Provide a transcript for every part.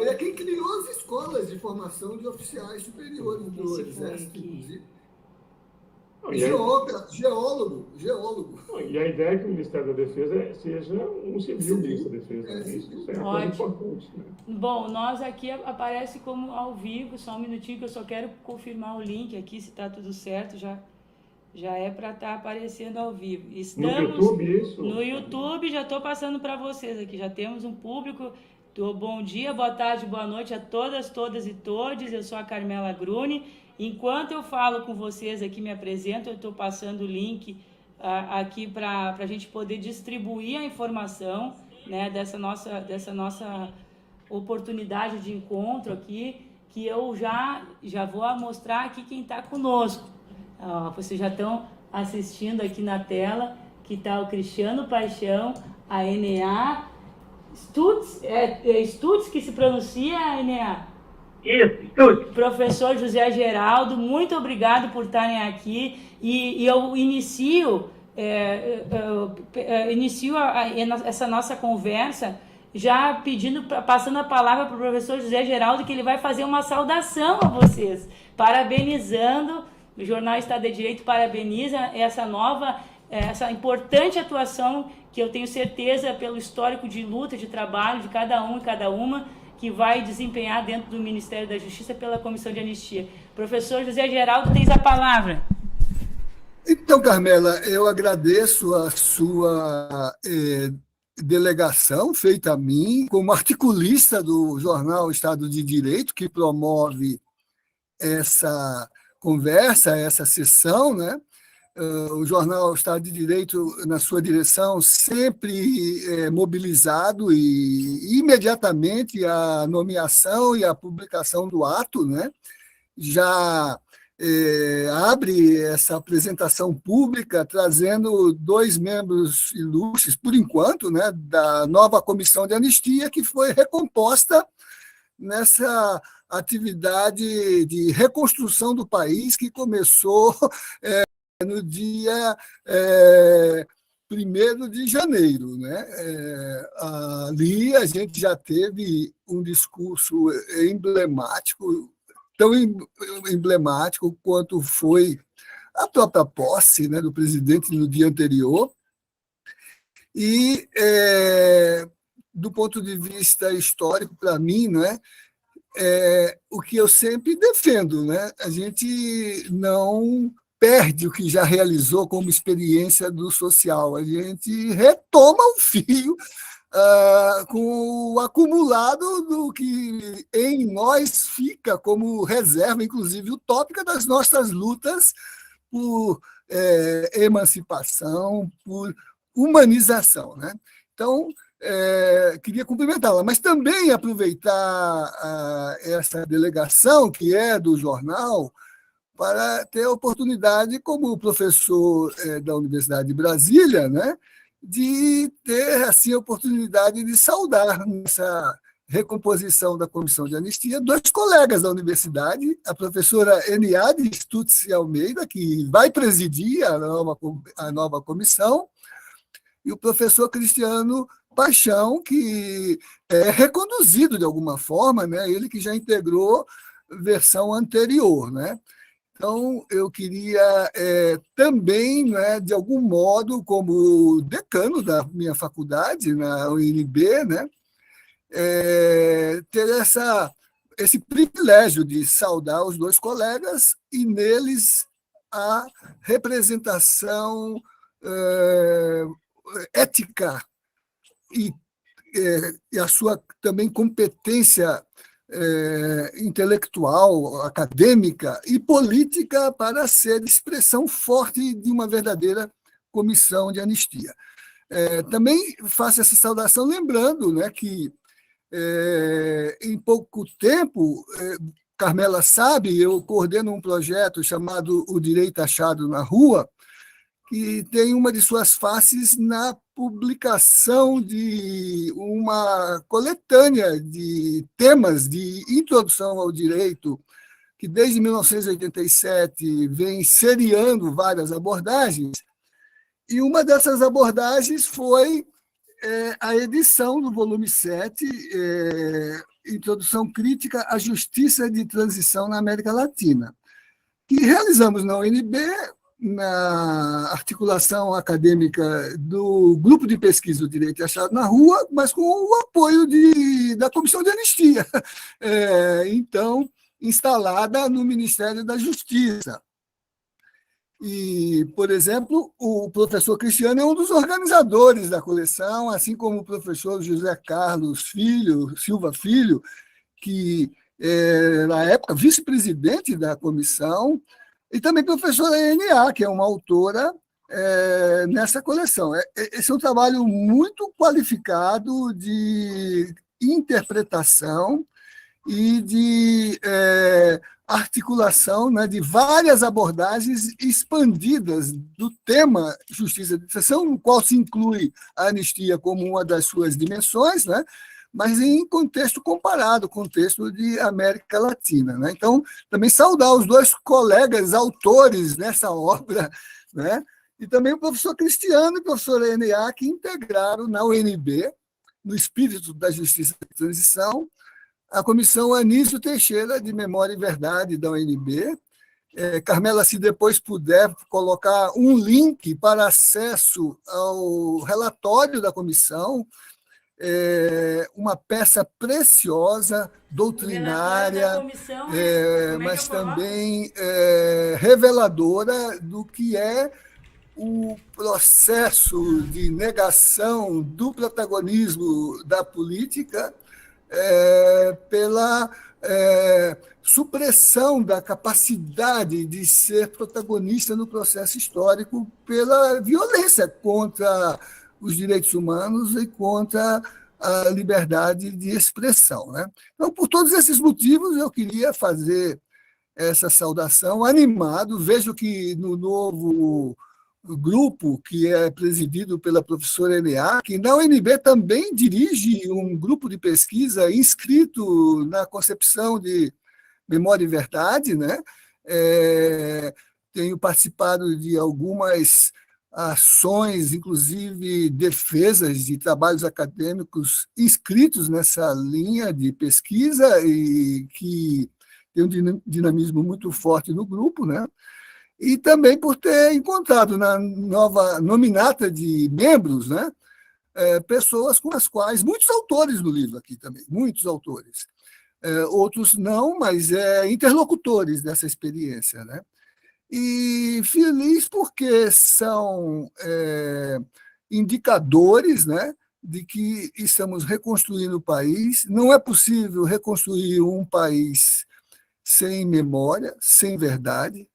Ele é quem criou as escolas de formação de oficiais superiores do Exército, inclusive. Geólogo. E a ideia é que o Ministério da Defesa seja um civil ministro da Defesa. Isso é uma coisa importante. Né? Bom, nós aqui aparece como ao vivo, só um minutinho que eu só quero confirmar o link aqui, se está tudo certo, já é para estar aparecendo ao vivo. Estamos no YouTube, isso? No YouTube, já estou passando para vocês aqui, já temos um público. Bom dia, boa tarde, boa noite a todas e todos. Eu sou a Carmela Gruni. Enquanto eu falo com vocês aqui, me apresento, eu estou passando o link aqui para a gente poder distribuir a informação, né, dessa nossa oportunidade de encontro aqui, que eu já vou mostrar aqui quem está conosco. Vocês já estão assistindo aqui na tela, que está o Cristiano Paixão, a Enea Stutz, que se pronuncia, Enea? Isso, Stutz. Professor José Geraldo, muito obrigado por estarem aqui. E eu inicio essa nossa conversa já passando a palavra para o professor José Geraldo, que ele vai fazer uma saudação a vocês, parabenizando. O Jornal Estado de Direito parabeniza essa importante atuação que eu tenho certeza, pelo histórico de luta, de trabalho de cada um e cada uma, que vai desempenhar dentro do Ministério da Justiça pela Comissão de Anistia. Professor José Geraldo, tens a palavra. Então, Carmela, eu agradeço a sua delegação feita a mim, como articulista do Jornal Estado de Direito, que promove essa conversa, essa sessão, né? O Jornal Estado de Direito, na sua direção, sempre mobilizado e imediatamente a nomeação e a publicação do ato, né? Já abre essa apresentação pública trazendo 2 membros ilustres, por enquanto, né, da nova comissão de anistia, que foi recomposta nessa atividade de reconstrução do país que começou no dia 1º de janeiro. Né? Ali a gente já teve um discurso emblemático, tão emblemático quanto foi a própria posse, né, do presidente no dia anterior. E, do ponto de vista histórico, para mim, né, o que eu sempre defendo, né, a gente não perde o que já realizou como experiência do social, a gente retoma o fio com o acumulado do que em nós fica como reserva, inclusive utópica, das nossas lutas por emancipação, por humanização. Né? Então, queria cumprimentá-la, mas também aproveitar essa delegação, que é do jornal, para ter a oportunidade, como professor da Universidade de Brasília, né, de ter assim, a oportunidade de saudar nessa recomposição da Comissão de Anistia 2 colegas da universidade, a professora Eniade Stutz Almeida, que vai presidir a nova comissão, e o professor Cristiano Paixão, que é reconduzido de alguma forma, né, ele que já integrou versão anterior, né? Então, eu queria também, né, de algum modo, como decano da minha faculdade, na UNB, né, ter esse privilégio de saudar os 2 colegas e, neles, a representação ética e a sua também competência intelectual, acadêmica e política para ser expressão forte de uma verdadeira comissão de anistia. Também faço essa saudação lembrando, né, que em pouco tempo, Carmela sabe, eu coordeno um projeto chamado O Direito Achado na Rua, que tem uma de suas faces na publicação de uma coletânea de temas de introdução ao direito, que desde 1987 vem seriando várias abordagens, e uma dessas abordagens foi a edição do volume 7, Introdução Crítica à Justiça de Transição na América Latina, que realizamos na UNB, na articulação acadêmica do Grupo de Pesquisa do Direito Achado na Rua, mas com o apoio da Comissão de Anistia, então instalada no Ministério da Justiça. E, por exemplo, o professor Cristiano é um dos organizadores da coleção, assim como o professor José Carlos Silva Filho, que na época vice-presidente da comissão, e também a professora N.A., que é uma autora nessa coleção. Esse é um trabalho muito qualificado de interpretação e de articulação, né, de várias abordagens expandidas do tema justiça de transição, no qual se inclui a anistia como uma das suas dimensões, né, mas em contexto comparado, contexto de América Latina, né? Então, também saudar os dois colegas autores nessa obra, né? E também o professor Cristiano e o professor N.A., que integraram na UNB, no espírito da justiça de transição, a Comissão Anísio Teixeira de Memória e Verdade da UNB. Carmela, se depois puder colocar um link para acesso ao relatório da comissão, uma peça preciosa, doutrinária, mas também reveladora do que é o processo de negação do protagonismo da política pela supressão da capacidade de ser protagonista no processo histórico pela violência contra os direitos humanos e contra a liberdade de expressão, né? Então, por todos esses motivos, eu queria fazer essa saudação animado. Vejo que no novo grupo, que é presidido pela professora N.A., que na UNB também dirige um grupo de pesquisa inscrito na concepção de Memória e Verdade, né? Tenho participado de algumas ações, inclusive defesas de trabalhos acadêmicos inscritos nessa linha de pesquisa e que tem um dinamismo muito forte no grupo, né? E também por ter encontrado na nova nominata de membros, né, pessoas com as quais, muitos autores no livro aqui também, muitos autores, outros não, mas interlocutores dessa experiência, né? E feliz porque são indicadores, né, de que estamos reconstruindo o país. Não é possível reconstruir um país sem memória, sem verdade,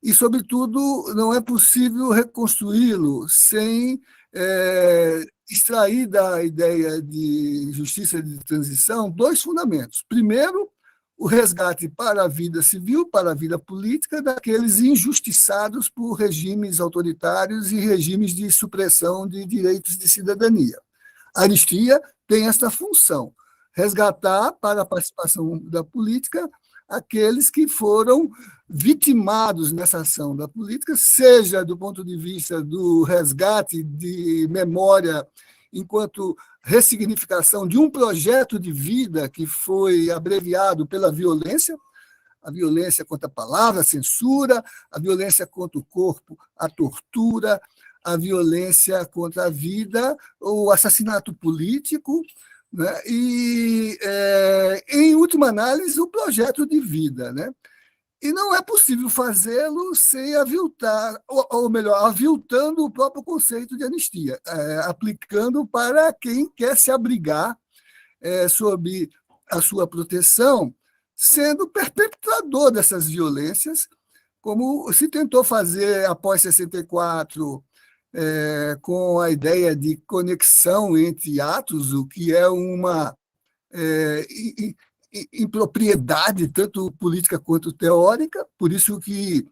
e, sobretudo, não é possível reconstruí-lo sem extrair da ideia de justiça de transição dois fundamentos. Primeiro, o resgate para a vida civil, para a vida política, daqueles injustiçados por regimes autoritários e regimes de supressão de direitos de cidadania. A anistia tem essa função, resgatar para a participação da política aqueles que foram vitimados nessa ação da política, seja do ponto de vista do resgate de memória enquanto ressignificação de um projeto de vida que foi abreviado pela violência, a violência contra a palavra, a censura, a violência contra o corpo, a tortura, a violência contra a vida, o assassinato político, né? E, em última análise, o projeto de vida, né? E não é possível fazê-lo sem aviltar, ou melhor, aviltando o próprio conceito de anistia, aplicando para quem quer se abrigar sob a sua proteção, sendo perpetrador dessas violências, como se tentou fazer após 64, com a ideia de conexão entre atos, o que é uma impropriedade, tanto política quanto teórica, por isso que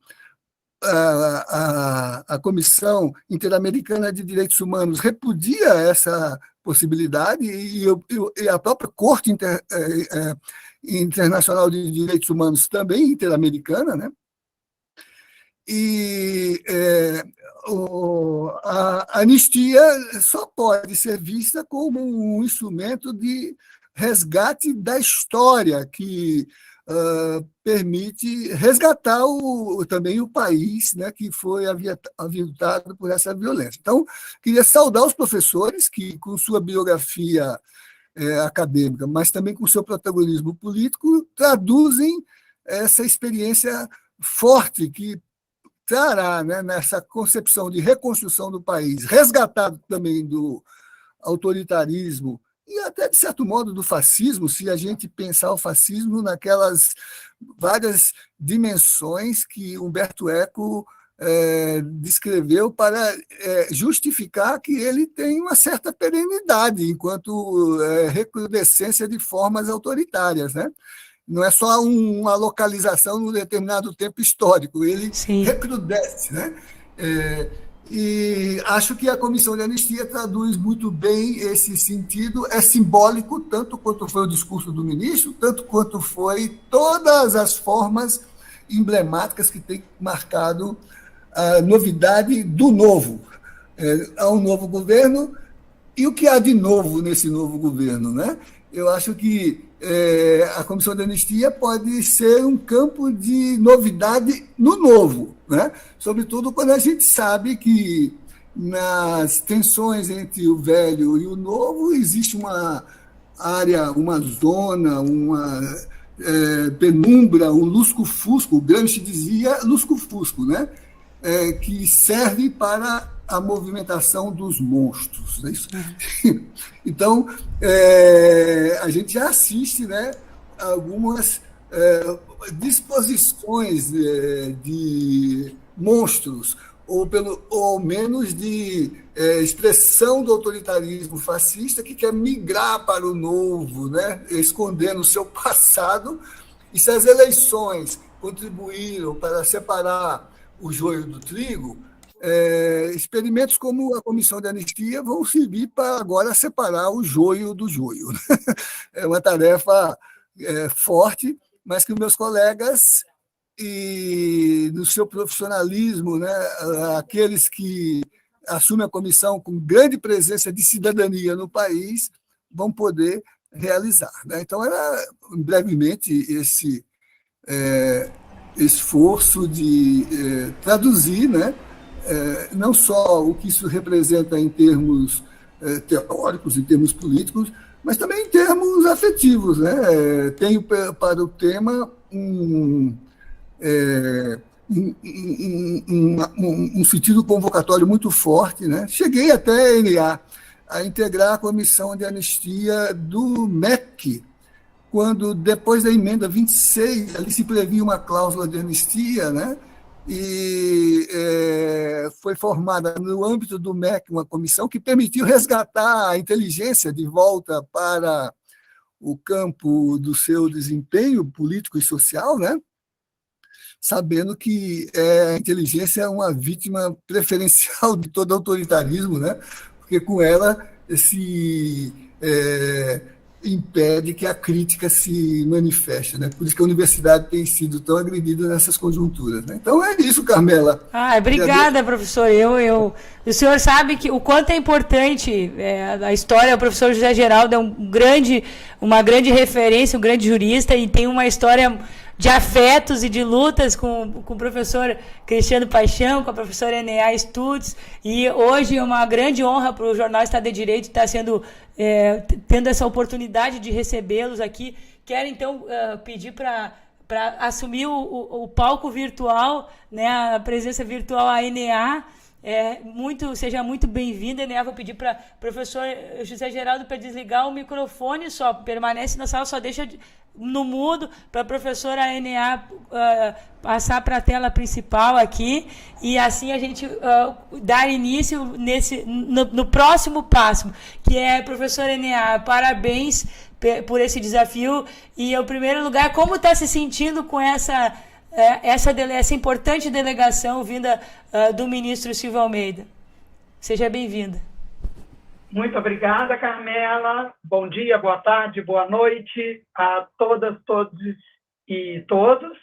a Comissão Interamericana de Direitos Humanos repudia essa possibilidade e a própria Corte Internacional de Direitos Humanos também interamericana, né? E a anistia só pode ser vista como um instrumento de resgate da história, que permite resgatar também o país, né, que foi aviltado por essa violência. Então, queria saudar os professores que, com sua biografia acadêmica, mas também com seu protagonismo político, traduzem essa experiência forte que trará, né, nessa concepção de reconstrução do país, resgatado também do autoritarismo e até, de certo modo, do fascismo, se a gente pensar o fascismo naquelas várias dimensões que Humberto Eco descreveu para justificar que ele tem uma certa perenidade enquanto recrudescência de formas autoritárias, né? Não é só uma localização num determinado tempo histórico, ele Sim. recrudesce, né? E acho que a Comissão de Anistia traduz muito bem esse sentido, é simbólico, tanto quanto foi o discurso do ministro, tanto quanto foi todas as formas emblemáticas que tem marcado a novidade do novo. Há um novo governo, e o que há de novo nesse novo governo, né? Eu acho que a Comissão de Anistia pode ser um campo de novidade no novo, né? Sobretudo quando a gente sabe que nas tensões entre o velho e o novo existe uma área, uma zona, uma penumbra, um lusco-fusco, o Gramsci dizia lusco-fusco, né? Que serve para a movimentação dos monstros. É isso? Então, a gente já assiste, né, algumas disposições de monstros, ou ao menos de expressão do autoritarismo fascista que quer migrar para o novo, né, escondendo o seu passado. E se as eleições contribuíram para separar o joio do trigo, experimentos como a Comissão de Anistia vão servir para agora separar o joio do joio. É uma tarefa forte, mas que os meus colegas, e no seu profissionalismo, né, aqueles que assumem a comissão com grande presença de cidadania no país, vão poder realizar, né? Então, era brevemente esse esforço de traduzir, né, não só o que isso representa em termos teóricos, em termos políticos, mas também em termos afetivos, né? Tenho para o tema um sentido convocatório muito forte, né? Cheguei até a integrar a comissão de anistia do MEC, quando, depois da emenda 26, ali se previa uma cláusula de anistia, né? E foi formada no âmbito do MEC uma comissão que permitiu resgatar a inteligência de volta para o campo do seu desempenho político e social, né? Sabendo que a inteligência é uma vítima preferencial de todo autoritarismo, né? Porque com ela se impede que a crítica se manifeste, né? Por isso que a universidade tem sido tão agredida nessas conjunturas, né? Então é isso, Carmela. Obrigada, professor. O senhor sabe que o quanto é importante a história. O professor José Geraldo é uma grande referência, um grande jurista, e tem uma história de afetos e de lutas com o professor Cristiano Paixão, com a professora Enea Stutz, e hoje é uma grande honra para o Jornal Estado de Direito estar tendo essa oportunidade de recebê-los aqui. Quero, então, pedir para assumir o palco virtual, né, a presença virtual, a Enea. Seja muito bem-vinda, Enea. Vou pedir para o professor José Geraldo para desligar o microfone, só permanece na sala, só deixa no mudo, para a professora Enea passar para a tela principal aqui, e assim a gente dar início no próximo passo, que é, professora Enea, parabéns por esse desafio. E, em primeiro lugar, como está se sentindo com essa importante delegação vinda do ministro Silvio Almeida? Seja bem-vinda. Muito obrigada, Carmela. Bom dia, boa tarde, boa noite a todas, todos e todos.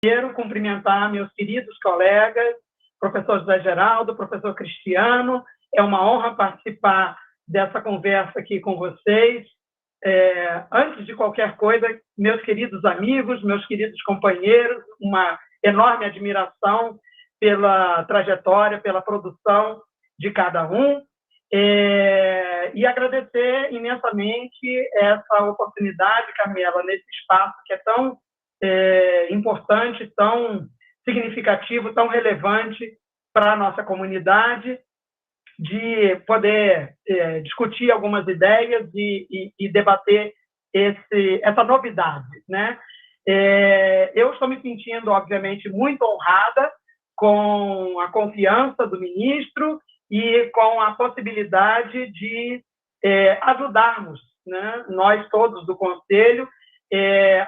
Quero cumprimentar meus queridos colegas, professor José Geraldo, professor Cristiano. É uma honra participar dessa conversa aqui com vocês. Antes de qualquer coisa, meus queridos amigos, meus queridos companheiros, uma enorme admiração pela trajetória, pela produção de cada um, e agradecer imensamente essa oportunidade, Carmela, nesse espaço que é tão importante, tão significativo, tão relevante para a nossa comunidade, de poder discutir algumas ideias e debater essa novidade, né? Eu estou me sentindo, obviamente, muito honrada com a confiança do ministro e com a possibilidade de ajudarmos, né, nós todos do Conselho,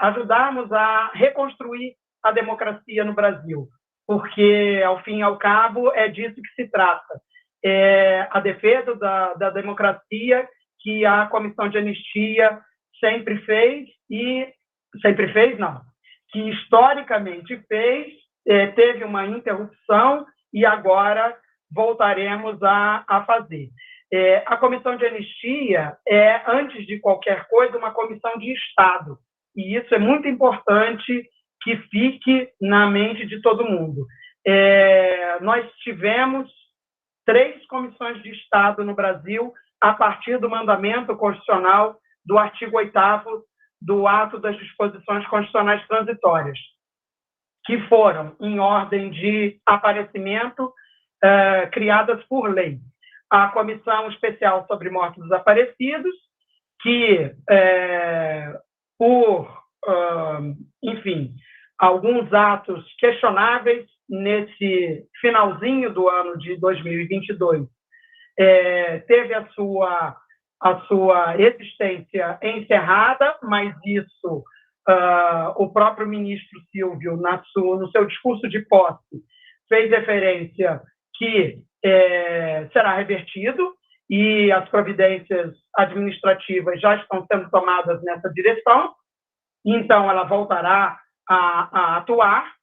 ajudarmos a reconstruir a democracia no Brasil, porque, ao fim e ao cabo, é disso que se trata. A defesa da democracia que a Comissão de Anistia sempre fez, que historicamente fez, teve uma interrupção e agora voltaremos a fazer. A Comissão de Anistia é, antes de qualquer coisa, uma comissão de Estado, e isso é muito importante que fique na mente de todo mundo. Nós tivemos 3 comissões de Estado no Brasil a partir do mandamento constitucional do artigo 8º do Ato das Disposições Constitucionais Transitórias, que foram, em ordem de aparecimento, criadas por lei. A Comissão Especial sobre Mortos Desaparecidos, que, enfim, alguns atos questionáveis nesse finalzinho do ano de 2022, teve a sua existência encerrada, mas isso o próprio ministro Silvio, no seu discurso de posse, fez referência que será revertido e as providências administrativas já estão sendo tomadas nessa direção, então ela voltará a atuar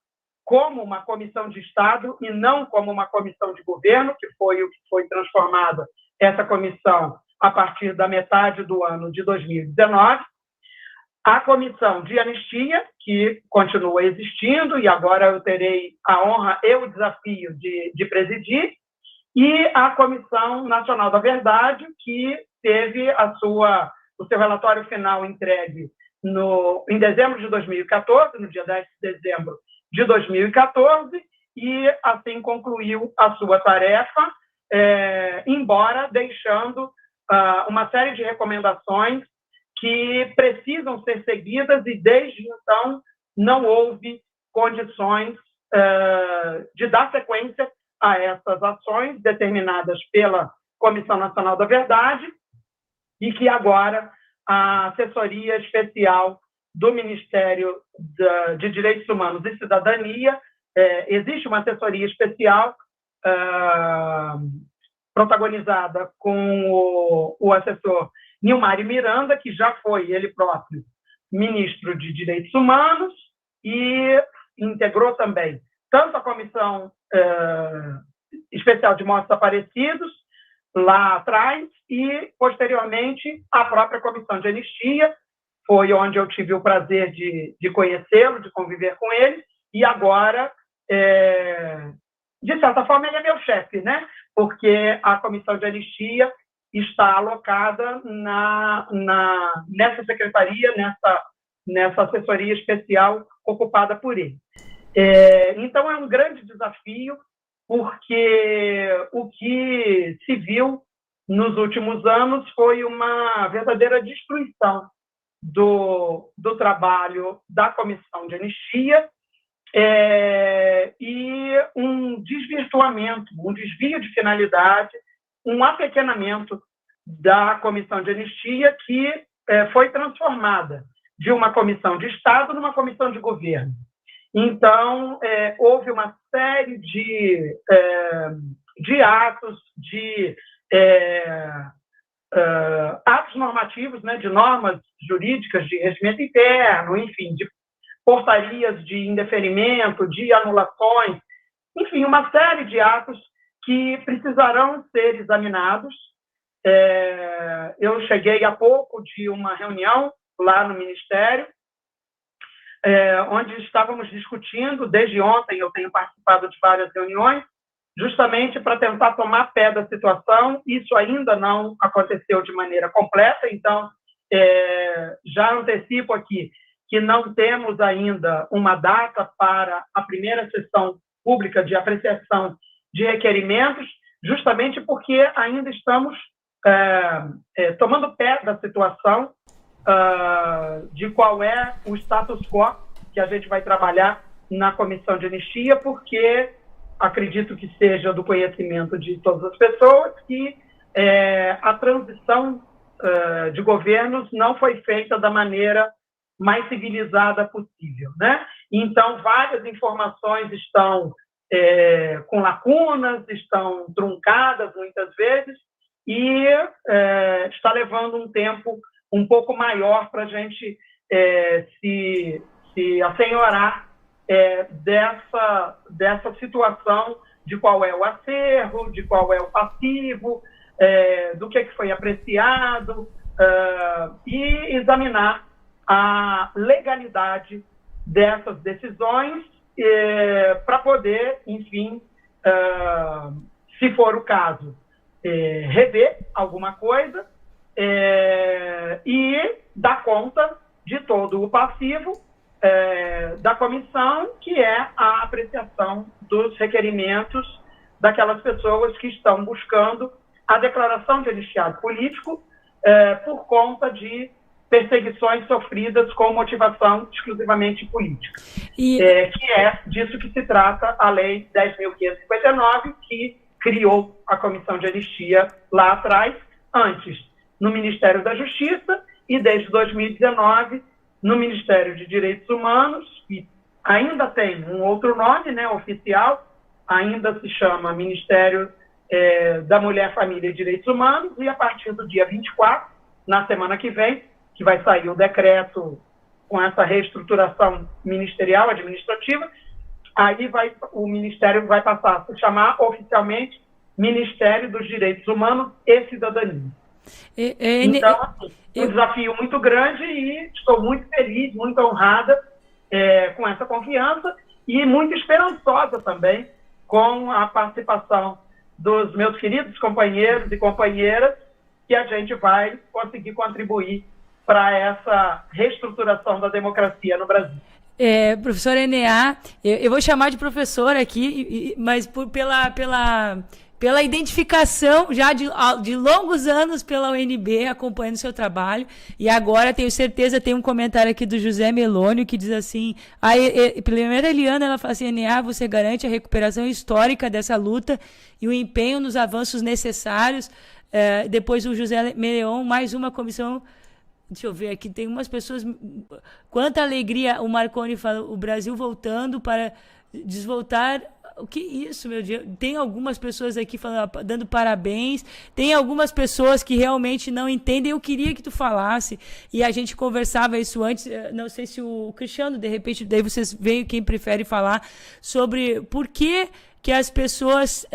como uma comissão de Estado e não como uma comissão de governo, que foi o que foi transformada essa comissão a partir da metade do ano de 2019. A Comissão de Anistia, que continua existindo, e agora eu terei a honra e o desafio de presidir, e a Comissão Nacional da Verdade, que teve o seu relatório final entregue em dezembro de 2014, no dia 10 de dezembro de 2014, e assim concluiu a sua tarefa, embora deixando uma série de recomendações que precisam ser seguidas, e desde então não houve condições de dar sequência a essas ações determinadas pela Comissão Nacional da Verdade, e que agora a assessoria especial do Ministério de Direitos Humanos e Cidadania, existe uma assessoria especial protagonizada com o assessor Nilmar Miranda, que já foi ele próprio ministro de Direitos Humanos e integrou também tanto a Comissão Especial de Mortos Desaparecidos, lá atrás, e, posteriormente, a própria Comissão de Anistia, foi onde eu tive o prazer de conhecê-lo, de conviver com ele, e agora, de certa forma, ele é meu chefe, né? Porque a Comissão de Anistia está alocada nessa secretaria, nessa assessoria especial ocupada por ele. Então, é um grande desafio, porque o que se viu nos últimos anos foi uma verdadeira destruição do trabalho da Comissão de Anistia e um desvirtuamento, um desvio de finalidade, um apequenamento da Comissão de Anistia, que foi transformada de uma comissão de Estado numa comissão de governo. Então, houve uma série de atos, de atos normativos, né, de normas jurídicas de regimento interno, enfim, de portarias de indeferimento, de anulações, enfim, uma série de atos que precisarão ser examinados Eu cheguei há pouco de uma reunião lá no Ministério, onde estávamos discutindo, desde ontem eu tenho participado de várias reuniões, justamente para tentar tomar pé da situação. Isso ainda não aconteceu de maneira completa, então já antecipo aqui que não temos ainda uma data para a primeira sessão pública de apreciação de requerimentos, justamente porque ainda estamos tomando pé da situação, de qual é o status quo que a gente vai trabalhar na comissão de anistia, porque acredito que seja do conhecimento de todas as pessoas que a transição de governos não foi feita da maneira mais civilizada possível, né? Então, várias informações estão com lacunas, estão truncadas muitas vezes, e está levando um tempo um pouco maior para a gente se assenhorar dessa situação de qual é o acervo, de qual é o passivo, do que foi apreciado, e examinar a legalidade dessas decisões para poder, enfim, se for o caso, rever alguma coisa e dar conta de todo o passivo da comissão, que é a apreciação dos requerimentos daquelas pessoas que estão buscando a declaração de anistiado político por conta de perseguições sofridas com motivação exclusivamente política. Que é disso que se trata a Lei 10.559, que criou a Comissão de Anistia lá atrás, antes no Ministério da Justiça e desde 2019 no Ministério de Direitos Humanos, que ainda tem um outro nome, né, oficial, ainda se chama Ministério da Mulher, Família e Direitos Humanos, e a partir do dia 24, na semana que vem, que vai sair o decreto com essa reestruturação ministerial, administrativa, aí o Ministério vai passar a se chamar oficialmente Ministério dos Direitos Humanos e Cidadania. Então, assim, um desafio muito grande, e estou muito feliz, muito honrada com essa confiança e muito esperançosa também com a participação dos meus queridos companheiros e companheiras, que a gente vai conseguir contribuir para essa reestruturação da democracia no Brasil. Professor Enéa, eu vou chamar de professor aqui, mas pela identificação já de longos anos pela UNB, acompanhando o seu trabalho, e agora tenho certeza, tem um comentário aqui do José Melônio, que diz assim, primeiro a Eliana, ela fala assim, Enéa, você garante a recuperação histórica dessa luta e o empenho nos avanços necessários. Depois o José Meleon, mais uma comissão. Deixa eu ver aqui, tem umas pessoas. Quanta alegria, o Marconi fala, o Brasil voltando para desvoltar. O que é isso, meu Deus? Tem algumas pessoas aqui falando, dando parabéns, tem algumas pessoas que realmente não entendem. Eu queria que tu falasse, e a gente conversava isso antes, não sei se o Cristiano, de repente, daí vocês veem quem prefere falar, sobre por que as pessoas...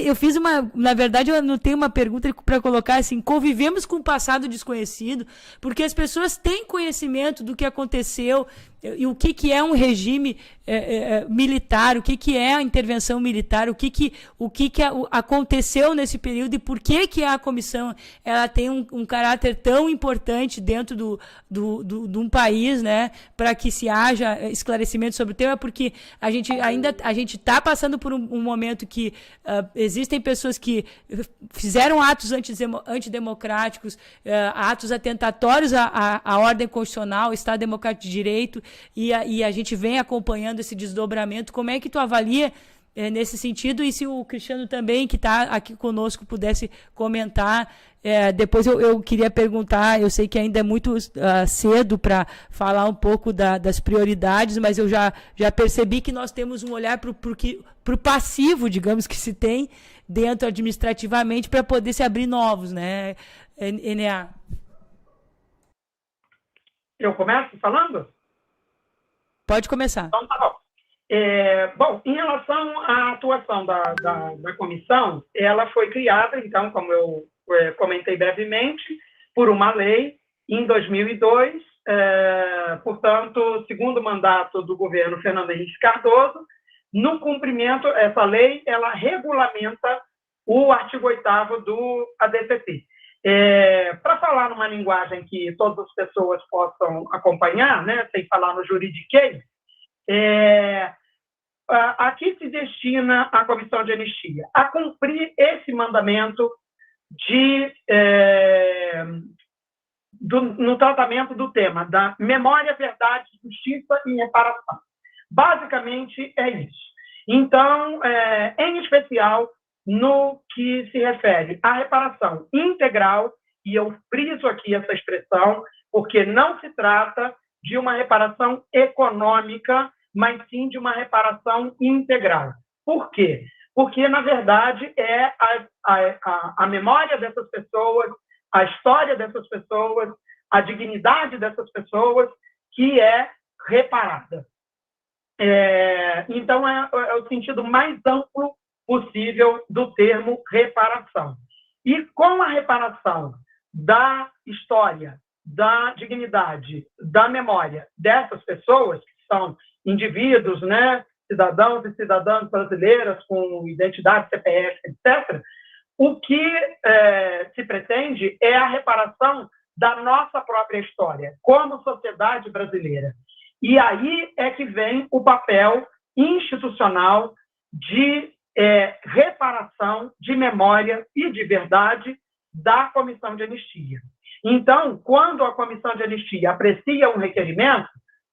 eu fiz na verdade, eu anotei uma pergunta para colocar assim, convivemos com o passado desconhecido, porque as pessoas têm conhecimento do que aconteceu, e o que é um regime militar, o que é a intervenção militar, o que aconteceu nesse período, e por que a comissão ela tem um caráter tão importante dentro de um país, né, para que se haja esclarecimento sobre o tema, porque a gente está passando por um momento que existem pessoas que fizeram atos antidemocráticos, atos atentatórios à ordem constitucional, Estado Democrático de Direito, e a gente vem acompanhando esse desdobramento. Como é que tu avalia nesse sentido? E se o Cristiano também, que está aqui conosco, pudesse comentar. Depois eu queria perguntar, eu sei que ainda é muito cedo para falar um pouco das prioridades, mas eu já percebi que nós temos um olhar para o passivo, digamos, que se tem dentro administrativamente, para poder se abrir novos, né, Enéa? Eu começo falando? Pode começar. Então, tá bom. Bom, em relação à atuação da comissão, ela foi criada, então, como eu comentei brevemente, por uma lei em 2002, portanto, segundo mandato do governo Fernando Henrique Cardoso. No cumprimento, essa lei, ela regulamenta o artigo 8º do ADCT. Para falar numa linguagem que todas as pessoas possam acompanhar, né, sem falar no juridiquês, aqui se destina a Comissão de Anistia a cumprir esse mandamento no tratamento do tema da memória, verdade, justiça e reparação. Basicamente, é isso. Então, em especial, no que se refere à reparação integral, e eu friso aqui essa expressão, porque não se trata de uma reparação econômica, mas sim de uma reparação integral. Por quê? Porque, na verdade, é a memória dessas pessoas, a história dessas pessoas, a dignidade dessas pessoas que é reparada. Então, é o sentido mais amplo possível do termo reparação. E com a reparação da história, da dignidade, da memória dessas pessoas, que são indivíduos, né, cidadãos e cidadãs brasileiras com identidade, CPF, etc., o que se pretende é a reparação da nossa própria história, como sociedade brasileira. E aí é que vem o papel institucional de reparação, de memória e de verdade da Comissão de Anistia. Então, quando a Comissão de Anistia aprecia um requerimento,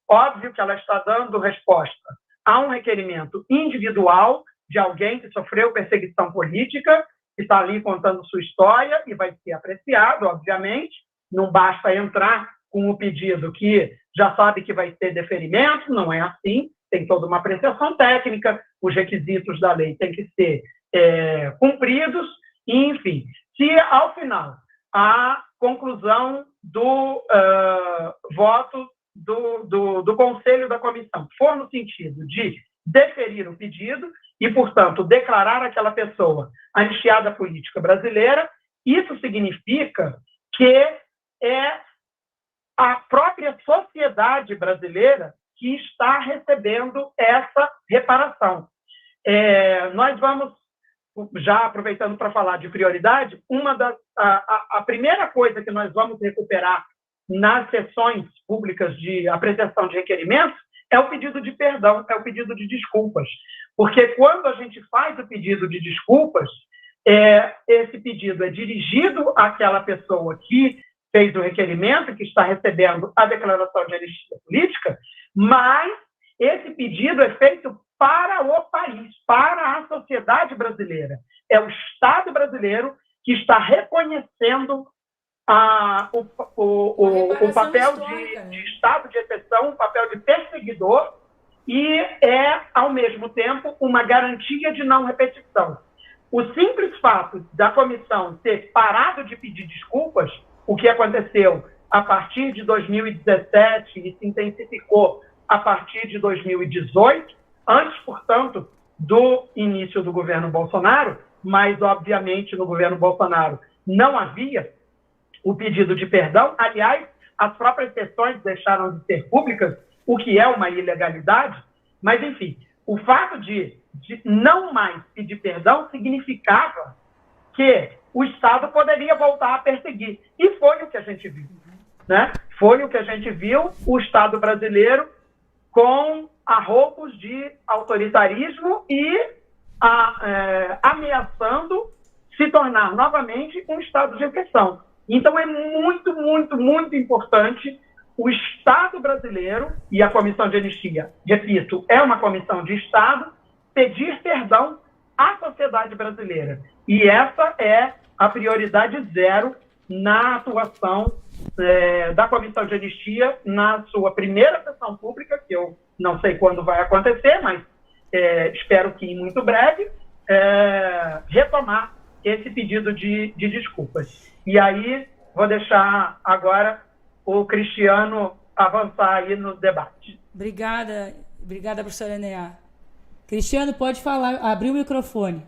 óbvio que ela está dando resposta a um requerimento individual de alguém que sofreu perseguição política, que está ali contando sua história e vai ser apreciado, obviamente. Não basta entrar com o pedido que já sabe que vai ter deferimento, não é assim, tem toda uma apreciação técnica, os requisitos da lei têm que ser cumpridos, e, enfim, se ao final a conclusão do voto do Conselho da Comissão for no sentido de deferir o pedido e, portanto, declarar aquela pessoa anistiada política brasileira, isso significa que é a própria sociedade brasileira que está recebendo essa reparação. Nós vamos, já aproveitando para falar de prioridade, a primeira coisa que nós vamos recuperar nas sessões públicas de apreciação de requerimentos é o pedido de perdão, é o pedido de desculpas. Porque quando a gente faz o pedido de desculpas, esse pedido é dirigido àquela pessoa que fez o requerimento, que está recebendo a declaração de anistia política, mas esse pedido é feito para o país, para a sociedade brasileira. É o Estado brasileiro que está reconhecendo o papel de Estado de exceção, o papel de perseguidor, e ao mesmo tempo, uma garantia de não repetição. O simples fato da comissão ter parado de pedir desculpas, o que aconteceu a partir de 2017 e se intensificou a partir de 2018, antes, portanto, do início do governo Bolsonaro, mas, obviamente, no governo Bolsonaro não havia o pedido de perdão. Aliás, as próprias sessões deixaram de ser públicas, o que é uma ilegalidade, mas, enfim, o fato de não mais pedir perdão significava que o Estado poderia voltar a perseguir. E foi o que a gente viu. Né? Foi o que a gente viu, o Estado brasileiro com arroubos de autoritarismo e ameaçando se tornar novamente um Estado de exceção. Então, é muito, muito, muito importante o Estado brasileiro, e a Comissão de Anistia, repito, é uma comissão de Estado, pedir perdão à sociedade brasileira. E essa é a prioridade zero na atuação da Comissão de Anistia na sua primeira sessão pública, que eu não sei quando vai acontecer, mas espero que em muito breve, retomar esse pedido de desculpas. E aí, vou deixar agora o Cristiano avançar aí no debate. Obrigada, professora Enea. Cristiano, pode falar, abrir o microfone.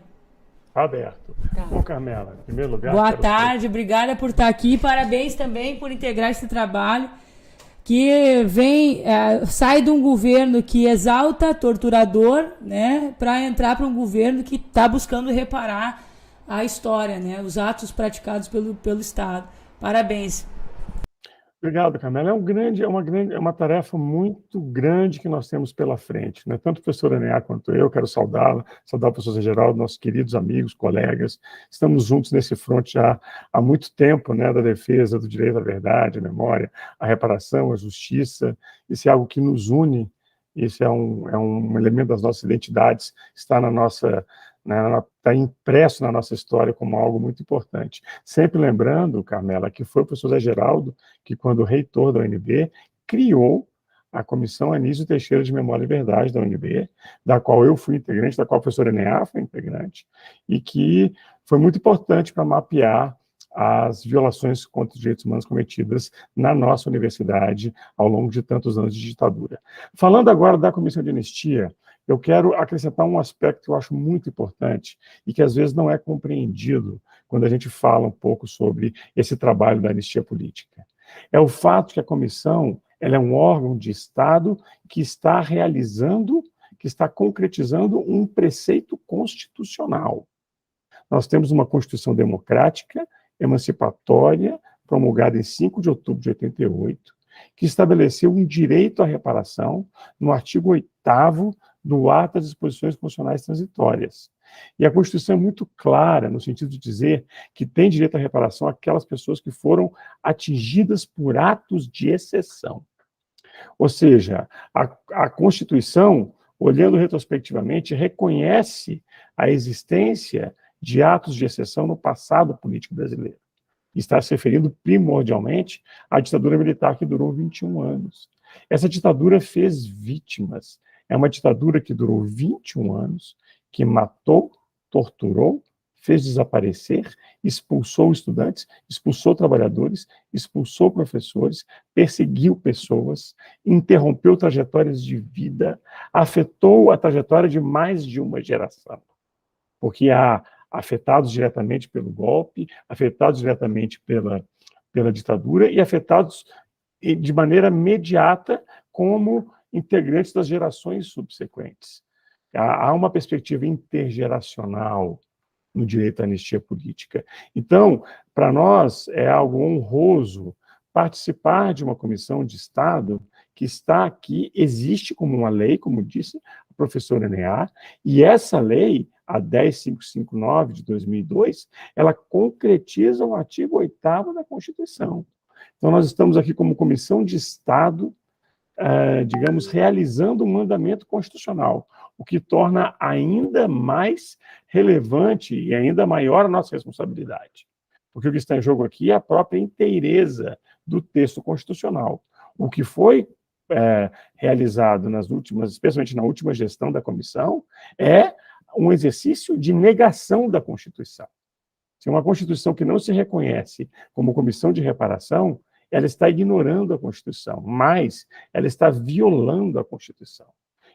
Aberto. Tá. Bom, Carmela, em primeiro lugar... Boa tarde, obrigada por estar aqui. Parabéns também por integrar esse trabalho que sai de um governo que exalta torturador, né, para entrar para um governo que está buscando reparar a história, né, os atos praticados pelo Estado. Parabéns. Obrigado, Carmela. É uma tarefa muito grande que nós temos pela frente, né? Tanto o professor Eneá quanto eu, quero saudar o professor Zé Geraldo, nossos queridos amigos, colegas. Estamos juntos nesse fronte já há muito tempo, né, da defesa do direito à verdade, à memória, à reparação, à justiça. Isso é algo que nos une, isso é um elemento das nossas identidades, está está impresso na nossa história como algo muito importante. Sempre lembrando, Carmela, que foi o professor Zé Geraldo que, quando reitor da UNB, criou a Comissão Anísio Teixeira de Memória e Verdade da UNB, da qual eu fui integrante, da qual o professor Eneá foi integrante, e que foi muito importante para mapear as violações contra os direitos humanos cometidas na nossa universidade ao longo de tantos anos de ditadura. Falando agora da Comissão de Anistia, eu quero acrescentar um aspecto que eu acho muito importante e que às vezes não é compreendido quando a gente fala um pouco sobre esse trabalho da anistia política. É o fato que a comissão ela é um órgão de Estado que está concretizando um preceito constitucional. Nós temos uma Constituição democrática, emancipatória, promulgada em 5 de outubro de 88, que estabeleceu um direito à reparação no artigo 8º do Ato das Disposições Constitucionais Transitórias. E a Constituição é muito clara no sentido de dizer que tem direito à reparação aquelas pessoas que foram atingidas por atos de exceção. Ou seja, a Constituição, olhando retrospectivamente, reconhece a existência de atos de exceção no passado político brasileiro. Está se referindo primordialmente à ditadura militar que durou 21 anos. Essa ditadura fez vítimas. É uma ditadura que durou 21 anos, que matou, torturou, fez desaparecer, expulsou estudantes, expulsou trabalhadores, expulsou professores, perseguiu pessoas, interrompeu trajetórias de vida, afetou a trajetória de mais de uma geração. Porque há afetados diretamente pelo golpe, afetados diretamente pela ditadura e afetados de maneira imediata como integrantes das gerações subsequentes. Há uma perspectiva intergeracional no direito à anistia política. Então, para nós, é algo honroso participar de uma comissão de Estado que está aqui, existe como uma lei, como disse a professora Eneá, e essa lei, a 10559 de 2002, ela concretiza o artigo 8º da Constituição. Então, nós estamos aqui como comissão de Estado, digamos, realizando um mandamento constitucional, o que torna ainda mais relevante e ainda maior a nossa responsabilidade. Porque o que está em jogo aqui é a própria inteireza do texto constitucional. O que foi realizado especialmente na última gestão da comissão, é um exercício de negação da Constituição. Se uma Constituição que não se reconhece como comissão de reparação, ela está ignorando a Constituição, mas ela está violando a Constituição.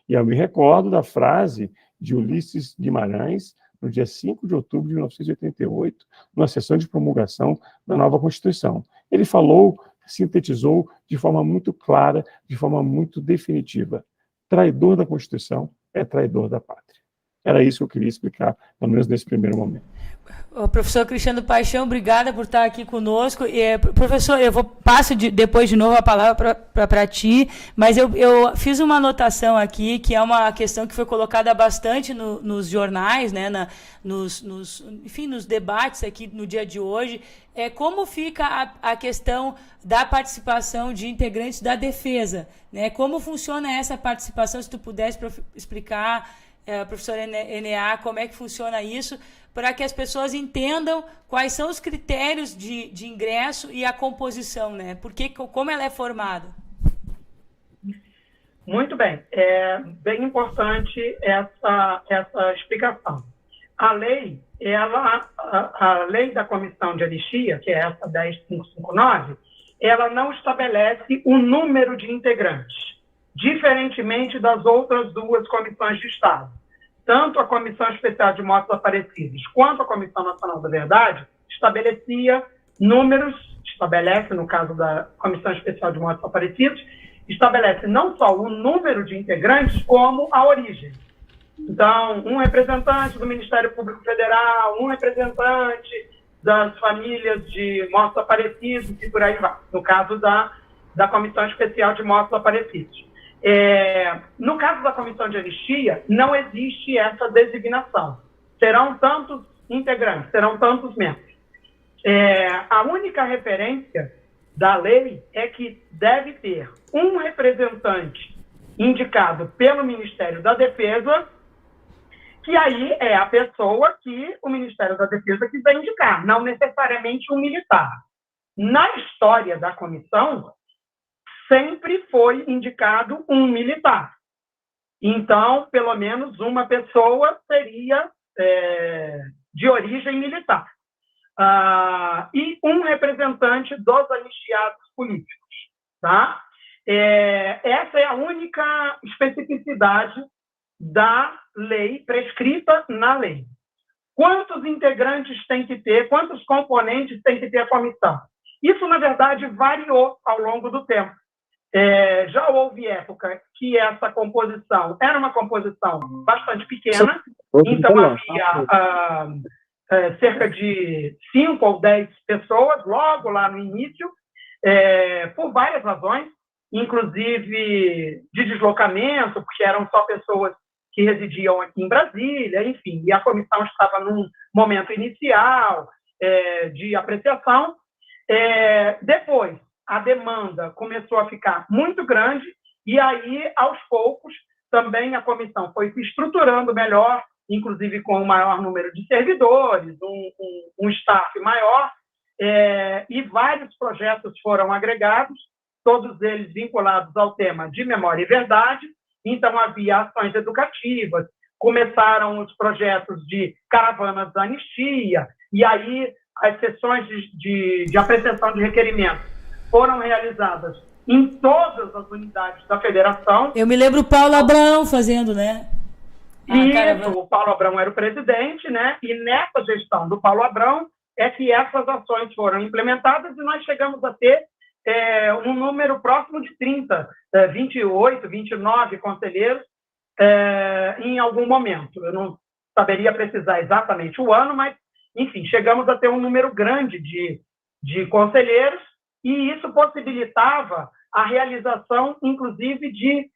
E eu me recordo da frase de Ulisses Guimarães, no dia 5 de outubro de 1988, na sessão de promulgação da nova Constituição. Ele falou, sintetizou de forma muito clara, de forma muito definitiva: traidor da Constituição é traidor da pátria. Era isso que eu queria explicar, pelo menos nesse primeiro momento. O professor Cristiano Paixão, obrigada por estar aqui conosco. Professor, eu passo depois de novo a palavra para ti, mas eu fiz uma anotação aqui, que é uma questão que foi colocada bastante nos jornais, né, enfim, nos debates aqui no dia de hoje, como fica a questão da participação de integrantes da defesa, né? Como funciona essa participação, se tu pudesse explicar, professor Eneá, como é que funciona isso, para que as pessoas entendam quais são os critérios de ingresso e a composição, né? Como ela é formada. Muito bem. É bem importante essa explicação. A lei da Comissão de Anistia, que é essa 10559, ela não estabelece o número de integrantes, diferentemente das outras duas comissões de Estado. tanto a Comissão Especial de Mortos Aparecidos quanto a Comissão Nacional da Verdade estabelece, no caso da Comissão Especial de Mortos Aparecidos, estabelece não só o número de integrantes, como a origem. Então, um representante do Ministério Público Federal, um representante das famílias de mortos aparecidos e por aí vai, no caso da Comissão Especial de Mortos Aparecidos. No caso da Comissão de Anistia, não existe essa designação. Serão tantos integrantes, serão tantos membros. A única referência da lei é que deve ter um representante indicado pelo Ministério da Defesa, que aí é a pessoa que o Ministério da Defesa quiser indicar, não necessariamente um militar. Na história da comissão, sempre foi indicado um militar. Então, pelo menos uma pessoa seria de origem militar. E um representante dos anistiados políticos. Tá? Essa é a única especificidade da lei, prescrita na lei. Quantos integrantes tem que ter, quantos componentes tem que ter a comissão? Isso, na verdade, variou ao longo do tempo. Já houve época que essa composição era uma composição bastante pequena, então havia cerca de 5 ou 10 pessoas, logo lá no início, por várias razões, inclusive de deslocamento, porque eram só pessoas que residiam aqui em Brasília, enfim, e a comissão estava num momento inicial de apreciação. Depois, a demanda começou a ficar muito grande, e aí, aos poucos, também a comissão foi se estruturando melhor, inclusive com um maior número de servidores, um staff maior, e vários projetos foram agregados, todos eles vinculados ao tema de memória e verdade. Então, havia ações educativas, começaram os projetos de caravanas da anistia, e aí as sessões de apreciação de requerimentos foram realizadas em todas as unidades da federação. Eu me lembro o Paulo Abrão fazendo, né? O Paulo Abrão era o presidente, né? E nessa gestão do Paulo Abrão é que essas ações foram implementadas, e nós chegamos a ter um número próximo de 30, 28, 29 conselheiros em algum momento. Eu não saberia precisar exatamente o ano, mas, enfim, chegamos a ter um número grande de conselheiros, e isso possibilitava a realização, inclusive, de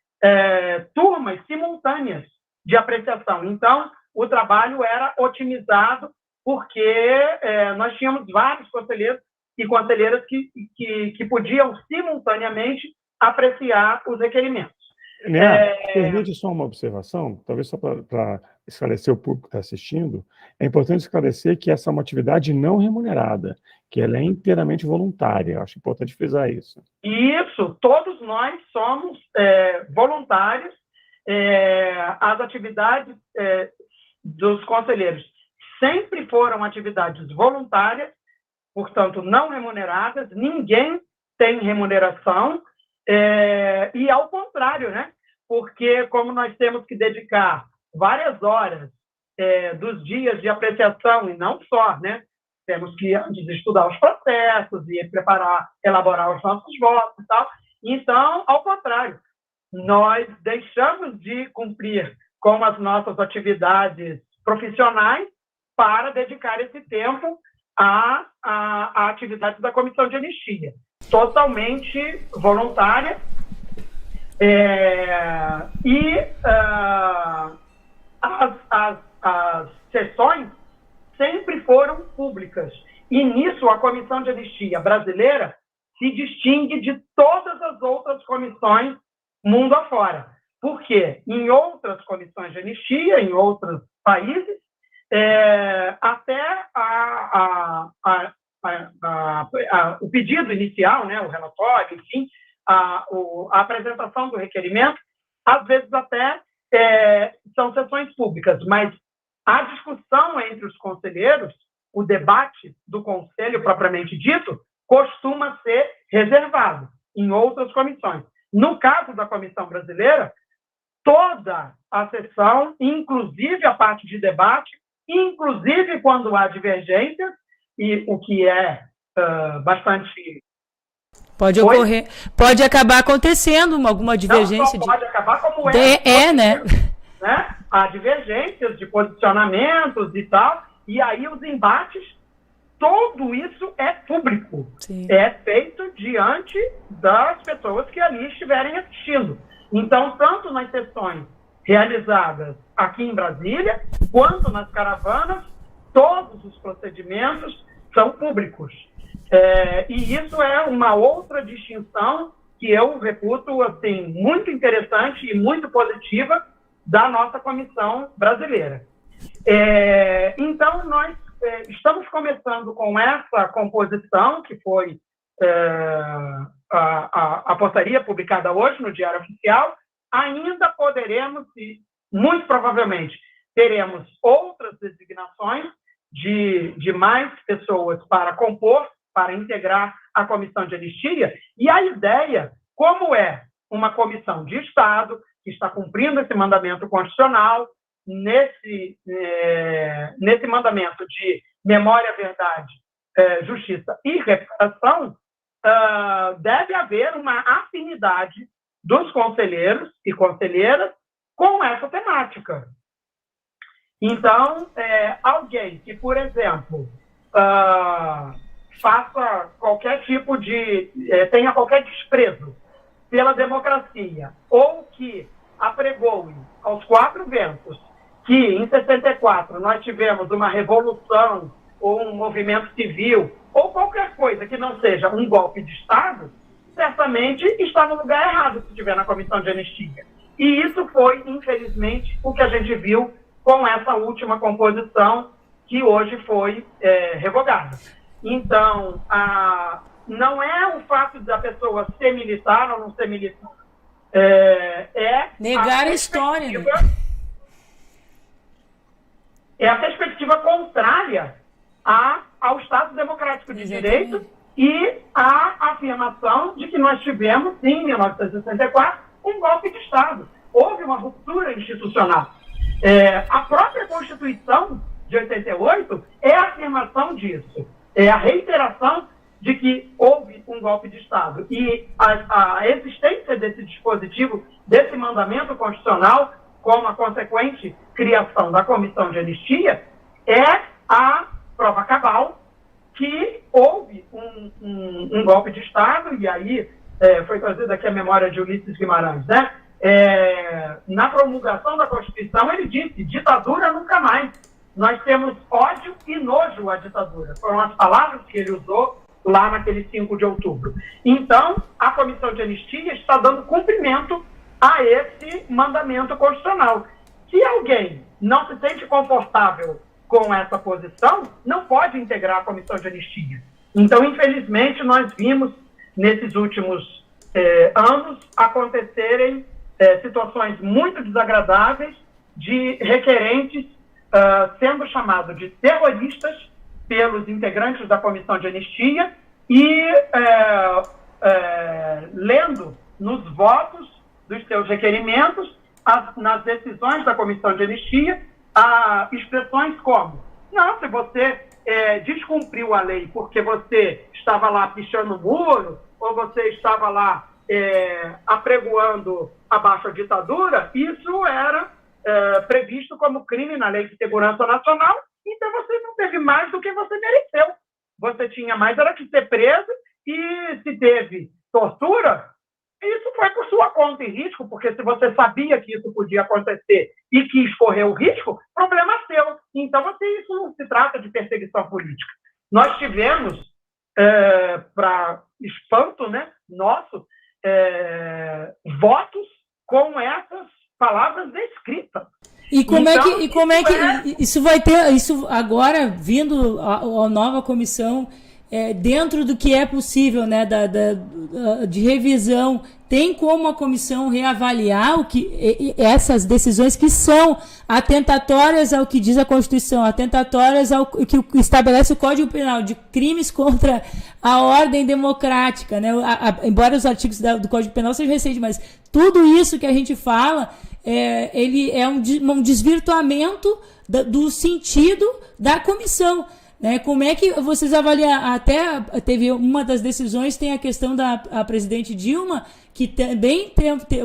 turmas simultâneas de apreciação. Então, o trabalho era otimizado, porque nós tínhamos vários conselheiros e conselheiras que podiam simultaneamente apreciar os requerimentos. Permite só uma observação, talvez só para esclarecer o público que está assistindo. É importante esclarecer que essa é uma atividade não remunerada, que ela é inteiramente voluntária. Eu acho importante frisar isso. Isso, todos nós somos voluntários. As atividades dos conselheiros sempre foram atividades voluntárias, portanto, não remuneradas, ninguém tem remuneração, e ao contrário, né? Porque como nós temos que dedicar várias horas dos dias de apreciação, e não só, né? Temos que antes estudar os processos e elaborar os nossos votos e tal. Então, ao contrário, nós deixamos de cumprir com as nossas atividades profissionais para dedicar esse tempo à atividade da Comissão de Anistia, totalmente voluntária, as sessões sempre foram públicas, e nisso a Comissão de Anistia brasileira se distingue de todas as outras comissões mundo afora, porque em outras comissões de anistia, em outros países, até o pedido inicial, né, o relatório, enfim, a apresentação do requerimento, às vezes até são sessões públicas, mas a discussão entre os conselheiros, o debate do conselho propriamente dito, costuma ser reservado em outras comissões. No caso da Comissão Brasileira, toda a sessão, inclusive a parte de debate, inclusive quando há divergências, e o que é bastante... Pode ocorrer, pode acabar acontecendo alguma divergência. Não só pode acabar, como né? Há divergências de posicionamentos e tal, e aí os embates, tudo isso é público. Sim. É feito diante das pessoas que ali estiverem assistindo. Então, tanto nas sessões realizadas aqui em Brasília, quanto nas caravanas, todos os procedimentos são públicos. E isso é uma outra distinção que eu reputo assim, muito interessante e muito positiva da nossa comissão brasileira. Então, nós estamos começando com essa composição, que foi a portaria publicada hoje no Diário Oficial. Ainda poderemos, e muito provavelmente teremos outras designações de mais pessoas para compor, para integrar a comissão de anistia, e a ideia, como é uma comissão de Estado, que está cumprindo esse mandamento constitucional, nesse mandamento de memória, verdade, justiça e reparação, deve haver uma afinidade dos conselheiros e conselheiras com essa temática. Então, alguém que, por exemplo, faça qualquer tipo de... tenha qualquer desprezo pela democracia, ou que apregoe aos quatro ventos que, em 64, nós tivemos uma revolução ou um movimento civil, ou qualquer coisa que não seja um golpe de Estado, certamente está no lugar errado se estiver na comissão de anistia. E isso foi, infelizmente, o que a gente viu com essa última composição que hoje foi revogada. Então, não é o fato da pessoa ser militar ou não ser militar. Negar a história. É a perspectiva contrária ao Estado Democrático de Direito e a afirmação de que nós tivemos, sim, em 1964, um golpe de Estado. Houve uma ruptura institucional. A própria Constituição de 88 é a afirmação disso. É a reiteração de que houve um golpe de Estado. E a existência desse dispositivo, desse mandamento constitucional, como a consequente criação da comissão de anistia, é a prova cabal que houve um golpe de Estado, e aí foi trazida aqui a memória de Ulisses Guimarães, né? Na promulgação da Constituição, ele disse: ditadura nunca mais. Nós temos ódio e nojo à ditadura. Foram as palavras que ele usou lá naquele 5 de outubro. Então, a Comissão de Anistia está dando cumprimento a esse mandamento constitucional. Se alguém não se sente confortável com essa posição, não pode integrar a Comissão de Anistia. Então, infelizmente, nós vimos, nesses últimos anos, acontecerem situações muito desagradáveis de requerentes sendo chamados de terroristas pelos integrantes da Comissão de Anistia e lendo nos votos dos seus requerimentos, nas decisões da Comissão de Anistia, expressões como: não, se você descumpriu a lei porque você estava lá pichando o muro, ou você estava lá apregoando abaixo a ditadura, isso era previsto como crime na Lei de Segurança Nacional, então você não teve mais do que você mereceu. Você tinha mais, era que ser preso, e se teve tortura, isso foi por sua conta e risco, porque se você sabia que isso podia acontecer e quis correr o risco, problema seu. Então, isso não se trata de perseguição política. Nós tivemos, para espanto, né, nosso, votos com essas palavras escritas. E como é que isso vai ter, isso agora vindo a nova comissão, dentro do que é possível, né, de revisão, tem como a comissão reavaliar essas decisões que são atentatórias ao que diz a Constituição, atentatórias ao que estabelece o Código Penal, de crimes contra a ordem democrática, né? Embora os artigos do Código Penal sejam recentes, mas tudo isso que a gente fala ele é um desvirtuamento do sentido da comissão. Né? Como é que vocês avaliam? Até teve uma das decisões, tem a questão da presidente Dilma, que também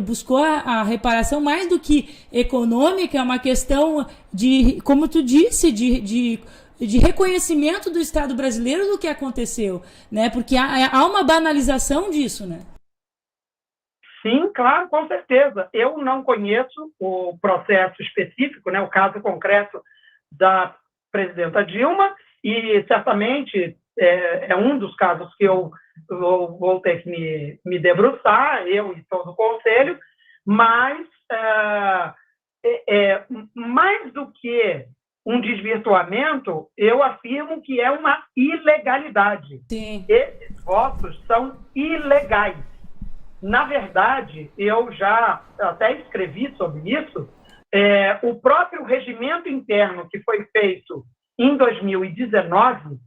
buscou a reparação mais do que econômica, é uma questão de, como tu disse, de reconhecimento do Estado brasileiro do que aconteceu, né? Porque há uma banalização disso, né? Sim, claro, com certeza. Eu não conheço o processo específico, né, o caso concreto da presidenta Dilma, e certamente é um dos casos que eu vou ter que me debruçar, eu e todo o conselho, mas mais do que um desvirtuamento, eu afirmo que é uma ilegalidade. Sim. Esses votos são ilegais. Na verdade, eu já até escrevi sobre isso, o próprio regimento interno que foi feito em 2019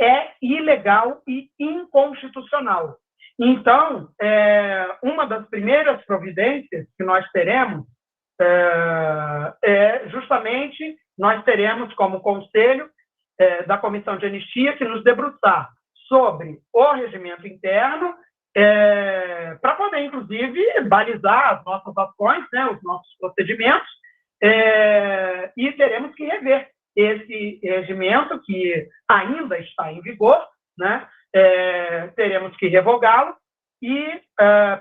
é ilegal e inconstitucional. Então, uma das primeiras providências que nós teremos justamente, nós teremos como conselho da Comissão de Anistia que nos debruçar sobre o regimento interno para poder, inclusive, balizar as nossas ações, né, os nossos procedimentos, e teremos que rever esse regimento que ainda está em vigor, né, teremos que revogá-lo e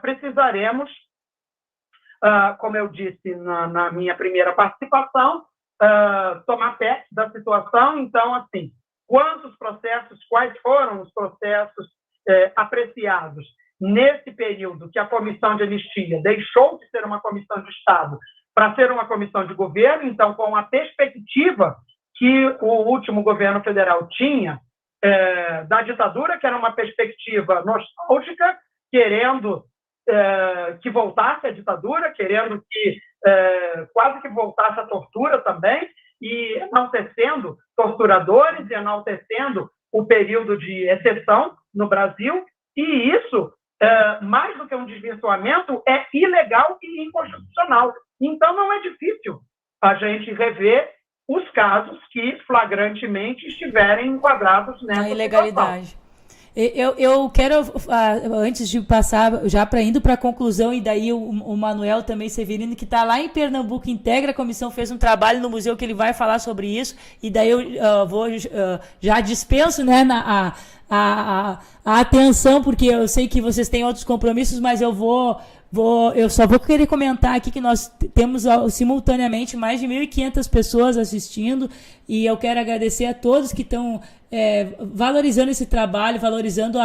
precisaremos, como eu disse na minha primeira participação, tomar pé da situação. Então, assim, quais foram os processos apreciados nesse período que a Comissão de Anistia deixou de ser uma comissão de Estado para ser uma comissão de governo, então, com a perspectiva que o último governo federal tinha da ditadura, que era uma perspectiva nostálgica, querendo que voltasse a ditadura, querendo que quase que voltasse a tortura também, e enaltecendo torturadores, e enaltecendo o período de exceção no Brasil, e isso, mais do que um desvirtuamento, é ilegal e inconstitucional. Então, não é difícil a gente rever os casos que flagrantemente estiverem enquadrados nessa ilegalidade. situação. Eu quero, antes de passar, já indo para a conclusão, e daí o Manuel também Severino, que está lá em Pernambuco, integra a comissão, fez um trabalho no museu que ele vai falar sobre isso, e daí eu já dispenso, né, a atenção, porque eu sei que vocês têm outros compromissos, mas eu só vou querer comentar aqui que nós temos simultaneamente mais de 1.500 pessoas assistindo, e eu quero agradecer a todos que estão valorizando esse trabalho, valorizando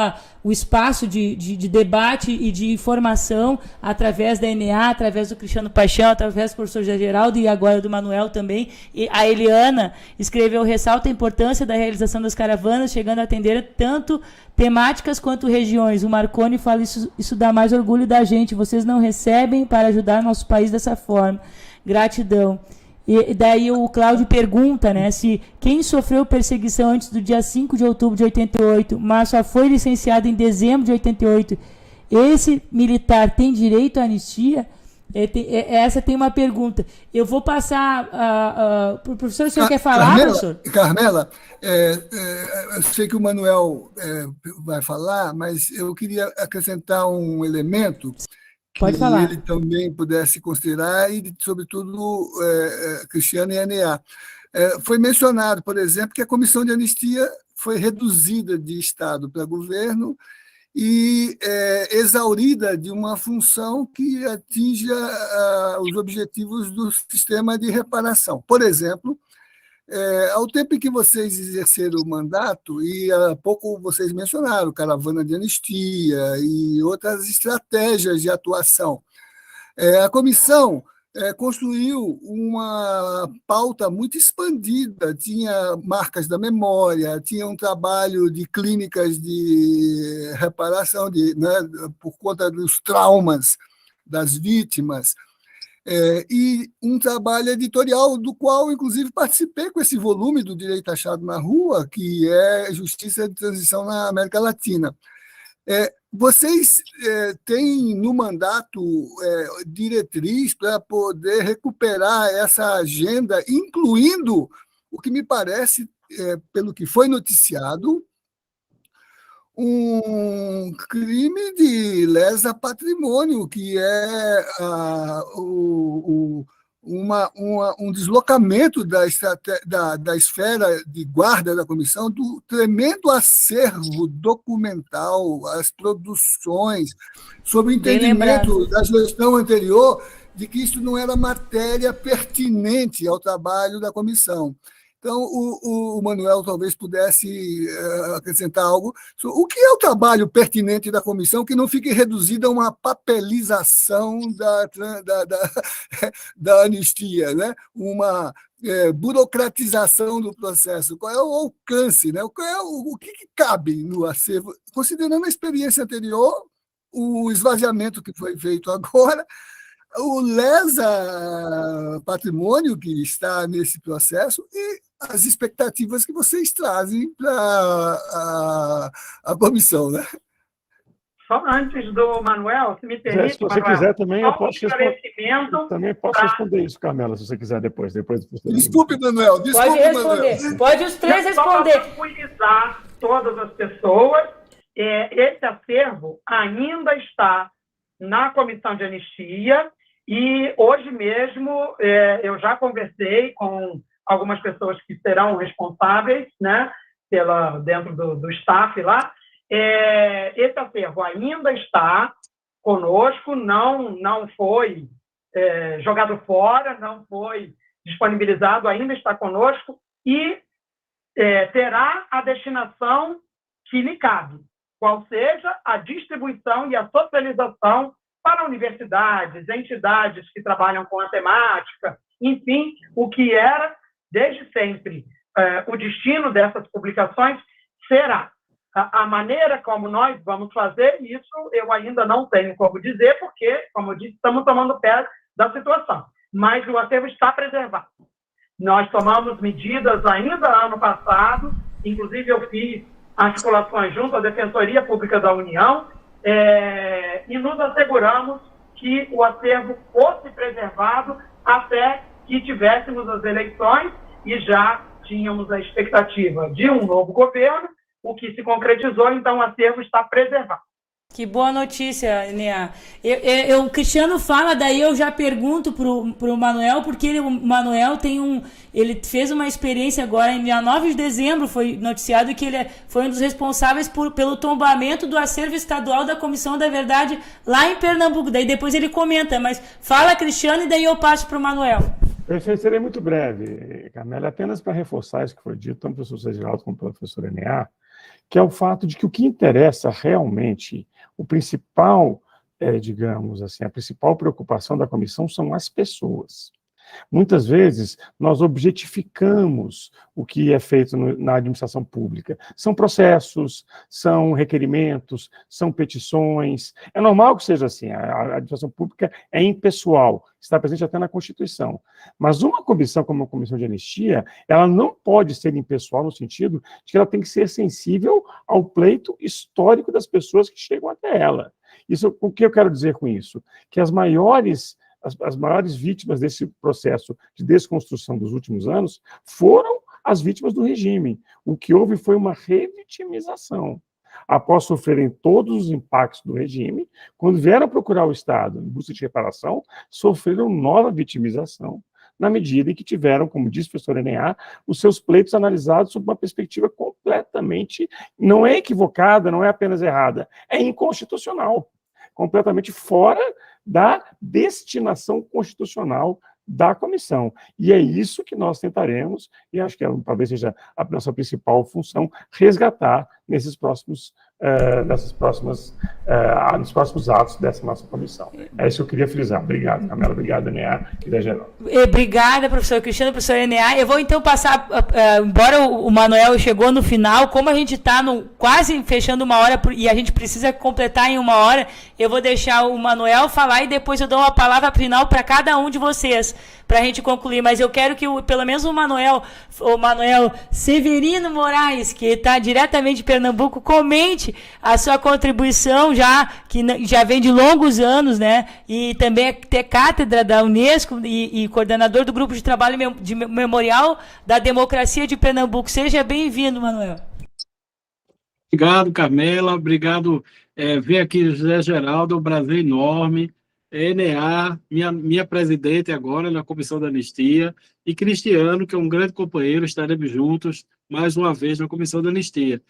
o espaço de debate e de informação através da ENEA, através do Cristiano Paixão, através do professor José Geraldo e agora do Manuel também. E a Eliana escreveu: ressalta a importância da realização das caravanas, chegando a atender tanto temáticas quanto regiões. O Marconi fala: isso dá mais orgulho da gente, vocês não recebem para ajudar nosso país dessa forma. Gratidão. E daí o Cláudio pergunta, né, se quem sofreu perseguição antes do dia 5 de outubro de 88, mas só foi licenciado em dezembro de 88, esse militar tem direito à anistia? Essa tem uma pergunta. Eu vou passar para o professor. O senhor quer falar, professor? Carmela, eu sei que o Manuel vai falar, mas eu queria acrescentar um elemento Pode que falar. ele também pudesse considerar, e, sobretudo, Cristiano e Enea. Foi mencionado, por exemplo, que a Comissão de Anistia foi reduzida de Estado para governo e exaurida de uma função que atinja os objetivos do sistema de reparação. Por exemplo, ao tempo em que vocês exerceram o mandato, e há pouco vocês mencionaram caravana de anistia e outras estratégias de atuação, a comissão construiu uma pauta muito expandida, tinha marcas da memória, tinha um trabalho de clínicas de reparação por conta dos traumas das vítimas, e um trabalho editorial do qual, inclusive, participei com esse volume do Direito Achado na Rua, que é Justiça de Transição na América Latina. vocês têm no mandato diretriz para poder recuperar essa agenda, incluindo o que me parece, pelo que foi noticiado, um crime de lesa patrimônio, que é um deslocamento da esfera de guarda da comissão do tremendo acervo documental, as produções, sob o entendimento da gestão anterior de que isso não era matéria pertinente ao trabalho da comissão. Então, o Manuel talvez pudesse acrescentar algo. O que é o trabalho pertinente da comissão que não fique reduzido a uma papelização da anistia, né? Uma burocratização do processo? Qual é o alcance? Né? O que cabe no acervo? Considerando a experiência anterior, o esvaziamento que foi feito agora, o lesa patrimônio que está nesse processo e as expectativas que vocês trazem para a comissão, né? Só antes do Manuel, se me permite, se você quiser também, eu posso responder isso, Carmela, se você quiser depois. Desculpe, Manuel. Pode responder. Manuel. Pode os três responder. Para tranquilizar todas as pessoas, esse acervo ainda está na comissão de anistia e hoje mesmo eu já conversei com algumas pessoas que serão responsáveis, né, dentro do staff lá. Esse acervo ainda está conosco, não foi jogado fora, não foi disponibilizado, ainda está conosco e terá a destinação que lhe cabe, qual seja a distribuição e a socialização para universidades, entidades que trabalham com a temática, enfim, o que era desde sempre o destino dessas publicações será. A maneira como nós vamos fazer isso, eu ainda não tenho como dizer, porque, como eu disse, estamos tomando pé da situação. Mas o acervo está preservado. Nós tomamos medidas ainda ano passado, inclusive eu fiz articulações junto à Defensoria Pública da União, e nos asseguramos que o acervo fosse preservado até que tivéssemos as eleições e já tínhamos a expectativa de um novo governo, o que se concretizou, então o acervo está preservado. Que boa notícia, Nea. O Cristiano fala, daí eu já pergunto pro Manuel, porque o Manuel ele fez uma experiência agora, em dia 9 de dezembro, foi noticiado que ele foi um dos responsáveis pelo tombamento do acervo estadual da Comissão da Verdade lá em Pernambuco. Daí depois ele comenta, mas fala, Cristiano, e daí eu passo pro Manuel. Eu serei muito breve, Carmela, apenas para reforçar isso que foi dito, tanto pelo professor Geraldo como pela professora Nea, que é o fato de que o que interessa realmente, o principal, digamos assim, a principal preocupação da comissão são as pessoas. Muitas vezes, nós objetificamos o que é feito na administração pública. São processos, são requerimentos, são petições. É normal que seja assim, a administração pública é impessoal, está presente até na Constituição. Mas uma comissão como a Comissão de Anistia, ela não pode ser impessoal no sentido de que ela tem que ser sensível ao pleito histórico das pessoas que chegam até ela. O que eu quero dizer com isso? Que as maiores vítimas desse processo de desconstrução dos últimos anos foram as vítimas do regime. O que houve foi uma revitimização. Após sofrerem todos os impactos do regime, quando vieram procurar o Estado em busca de reparação, sofreram nova vitimização, na medida em que tiveram, como disse o professor Nea, os seus pleitos analisados sob uma perspectiva completamente, não é equivocada, não é apenas errada, é inconstitucional, completamente fora da destinação constitucional da comissão. E é isso que nós tentaremos, e acho que talvez seja a nossa principal função, resgatar nos próximos atos dessa nossa comissão. É isso que eu queria frisar. Obrigado, Carmela. Obrigado, Nea. Obrigada, professor Cristiano, professor Nea. Eu vou, então, passar, embora o Manuel chegou no final, como a gente está quase fechando uma hora, e a gente precisa completar em uma hora, eu vou deixar o Manuel falar e depois eu dou uma palavra final para cada um de vocês, para a gente concluir. Mas eu quero que, pelo menos o Manuel Severino Moraes, que está diretamente de Pernambuco, comente a sua contribuição já vem de longos anos, né? E também é ter cátedra da Unesco e coordenador do grupo de trabalho de Memorial da Democracia de Pernambuco. Seja bem-vindo, Manuel. Obrigado, Carmela. Obrigado. Ver aqui José Geraldo, um prazer enorme. Enea, minha presidente agora na Comissão da Anistia, e Cristiano, que é um grande companheiro, estaremos juntos mais uma vez na Comissão da Anistia.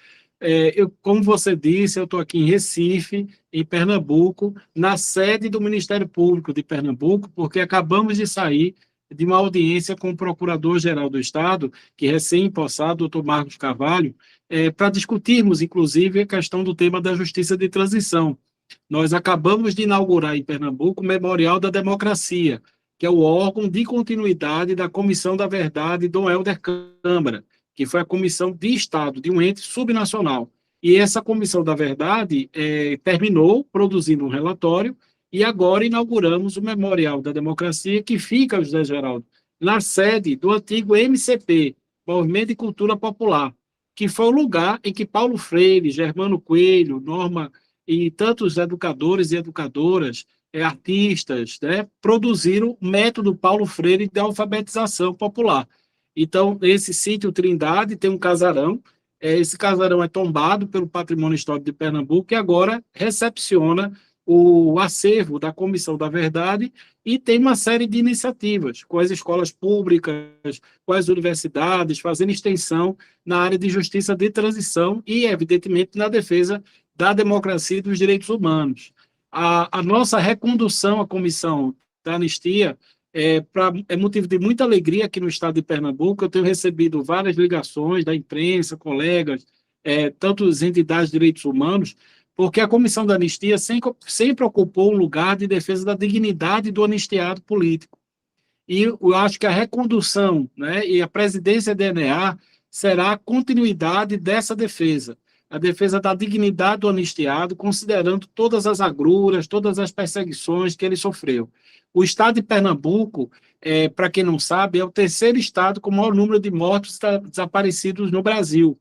Como você disse, eu estou aqui em Recife, em Pernambuco, na sede do Ministério Público de Pernambuco, porque acabamos de sair de uma audiência com o Procurador-Geral do Estado, que recém-impossado, doutor Marcos Carvalho, para discutirmos, inclusive, a questão do tema da justiça de transição. Nós acabamos de inaugurar em Pernambuco o Memorial da Democracia, que é o órgão de continuidade da Comissão da Verdade Dom Helder Câmara, que foi a comissão de Estado de um ente subnacional. E essa Comissão da Verdade terminou produzindo um relatório e agora inauguramos o Memorial da Democracia, que fica, José Geraldo, na sede do antigo MCP, Movimento de Cultura Popular, que foi o lugar em que Paulo Freire, Germano Coelho, Norma e tantos educadores e educadoras, artistas, né, produziram o método Paulo Freire de alfabetização popular. Então, esse sítio Trindade tem um casarão, esse casarão é tombado pelo Patrimônio Histórico de Pernambuco e agora recepciona o acervo da Comissão da Verdade e tem uma série de iniciativas com as escolas públicas, com as universidades, fazendo extensão na área de justiça de transição e, evidentemente, na defesa da democracia e dos direitos humanos. A nossa recondução à Comissão da Anistia é motivo de muita alegria aqui no estado de Pernambuco. Eu tenho recebido várias ligações da imprensa, colegas, tantas entidades de direitos humanos, porque a Comissão da Anistia sempre ocupou um lugar de defesa da dignidade do anistiado político. E eu acho que a recondução, né, e a presidência da ENEA será a continuidade dessa defesa, a defesa da dignidade do anistiado, considerando todas as agruras, todas as perseguições que ele sofreu. O estado de Pernambuco, para quem não sabe, é o terceiro estado com o maior número de mortos desaparecidos no Brasil.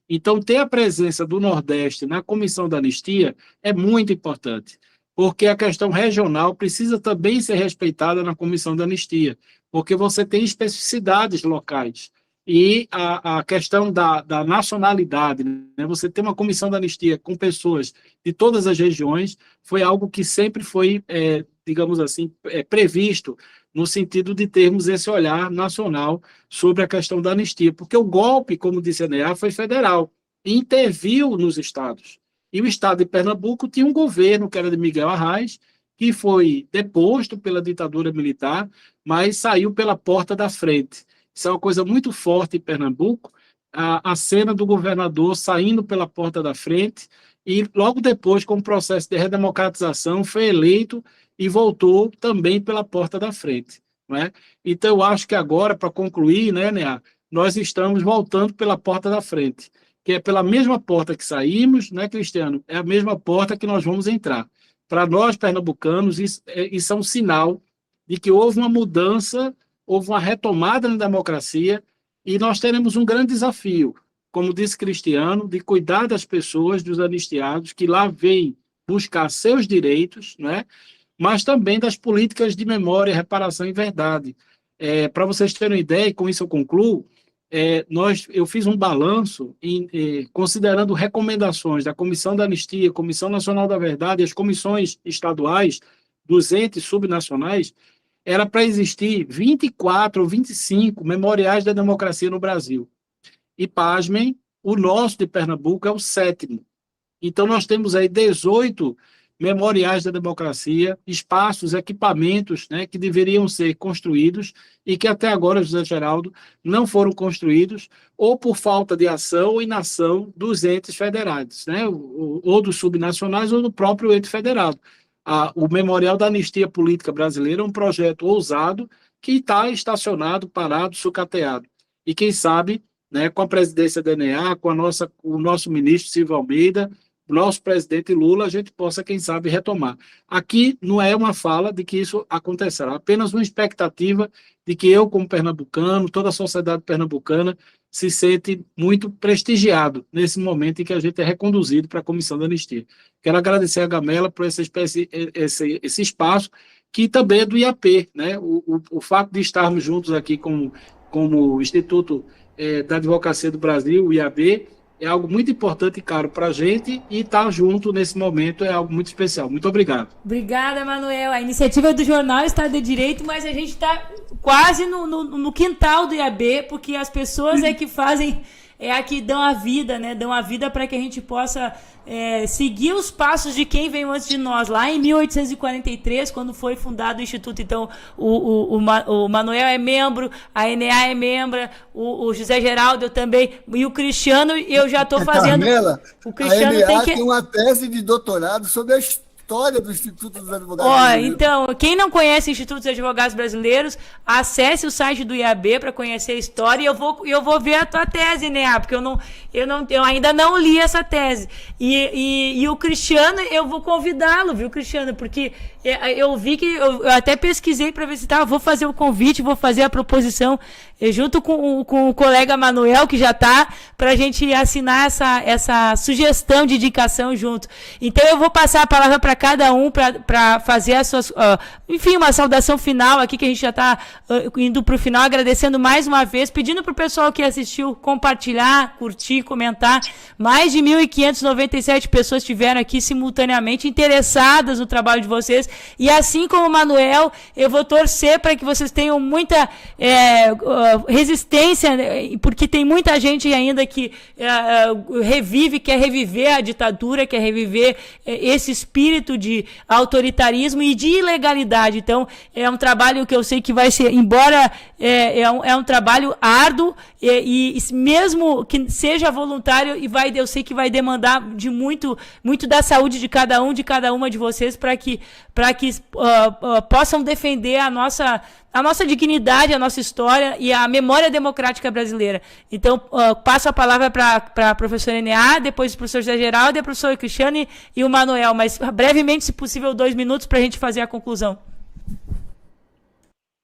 Então, ter a presença do Nordeste na Comissão da Anistia é muito importante, porque a questão regional precisa também ser respeitada na Comissão da Anistia, porque você tem especificidades locais. E a questão da nacionalidade, né? Você ter uma Comissão da Anistia com pessoas de todas as regiões foi algo que sempre foi, digamos assim, previsto no sentido de termos esse olhar nacional sobre a questão da anistia, porque o golpe, como disse a ENEA, foi federal, e interviu nos estados. E o estado de Pernambuco tinha um governo, que era de Miguel Arraes, que foi deposto pela ditadura militar, mas saiu pela porta da frente. Isso é uma coisa muito forte em Pernambuco, a cena do governador saindo pela porta da frente, e logo depois, com o processo de redemocratização, foi eleito e voltou também pela porta da frente. Não é? Então, eu acho que agora, para concluir, né, Nea, nós estamos voltando pela porta da frente, que é pela mesma porta que saímos, né, Cristiano? É a mesma porta que nós vamos entrar. Para nós, pernambucanos, isso é um sinal de que houve uma mudança, houve uma retomada na democracia, e nós teremos um grande desafio, como disse Cristiano, de cuidar das pessoas, dos anistiados, que lá vêm buscar seus direitos, né? Mas também das políticas de memória, reparação e verdade. Para vocês terem uma ideia, e com isso eu concluo, eu fiz um balanço considerando recomendações da Comissão da Anistia, Comissão Nacional da Verdade e as comissões estaduais dos entes subnacionais. Era para existir 24 ou 25 memoriais da democracia no Brasil. E, pasmem, o nosso de Pernambuco é o 7º. Então, nós temos aí 18 memoriais da democracia, espaços, equipamentos, né, que deveriam ser construídos e que até agora, José Geraldo, não foram construídos, ou por falta de ação ou inação dos entes federados, né, ou dos subnacionais ou do próprio ente federado. O Memorial da Anistia Política Brasileira é um projeto ousado que está estacionado, parado, sucateado. E quem sabe, né, com a presidência da ENEA, com o nosso ministro Silvio Almeida, nosso presidente Lula, a gente possa, quem sabe, retomar. Aqui não é uma fala de que isso acontecerá, apenas uma expectativa de que eu, como pernambucano, toda a sociedade pernambucana, se sente muito prestigiado nesse momento em que a gente é reconduzido para a Comissão da Anistia. Quero agradecer a Gamela por esse espaço, que também é do IAP, né? O fato de estarmos juntos aqui como Instituto da Advocacia do Brasil, o IAB, é algo muito importante e caro para a gente, e estar junto nesse momento é algo muito especial. Muito obrigado. Obrigada, Manuel. A iniciativa do jornal Estado de Direito, mas a gente está quase no quintal do IAB, porque as pessoas que fazem, que dão a vida, né? Dão a vida para que a gente possa seguir os passos de quem veio antes de nós. Lá em 1843, quando foi fundado o Instituto, então, o Manuel é membro, a Enea é membro, o José Geraldo, eu também, e o Cristiano, eu já estou fazendo... Carmela, o Cristiano a Enea tem uma tese de doutorado sobre a história do Instituto dos Advogados Brasileiros. Então, quem não conhece o Instituto dos Advogados Brasileiros, acesse o site do IAB para conhecer a história, e eu vou ver a tua tese, né? Porque eu ainda não li essa tese. E o Cristiano, eu vou convidá-lo, viu, Cristiano? Porque eu vi que eu até pesquisei para ver se vou fazer o convite, vou fazer a proposição junto com o colega Manuel, que já está, para a gente assinar essa sugestão de indicação junto. Então, eu vou passar a palavra para cada um para fazer as suas... enfim, uma saudação final aqui, que a gente já está indo para o final, agradecendo mais uma vez, pedindo para o pessoal que assistiu compartilhar, curtir, comentar. Mais de 1.597 pessoas estiveram aqui simultaneamente interessadas no trabalho de vocês, e assim como o Manuel, eu vou torcer para que vocês tenham muita resistência, porque tem muita gente ainda que quer reviver a ditadura, quer reviver esse espírito de autoritarismo e de ilegalidade. Então, é um trabalho que eu sei que vai ser, embora é um trabalho árduo, e mesmo que seja voluntário, eu sei que vai demandar de muito da saúde de cada um, de cada uma de vocês, para que possam defender a nossa dignidade, a nossa história e a memória democrática brasileira. Então, passo a palavra para a professora Enea, depois o professor José Geraldo, a professora Cristiane e o Manuel, mas brevemente, se possível, 2 minutos para a gente fazer a conclusão.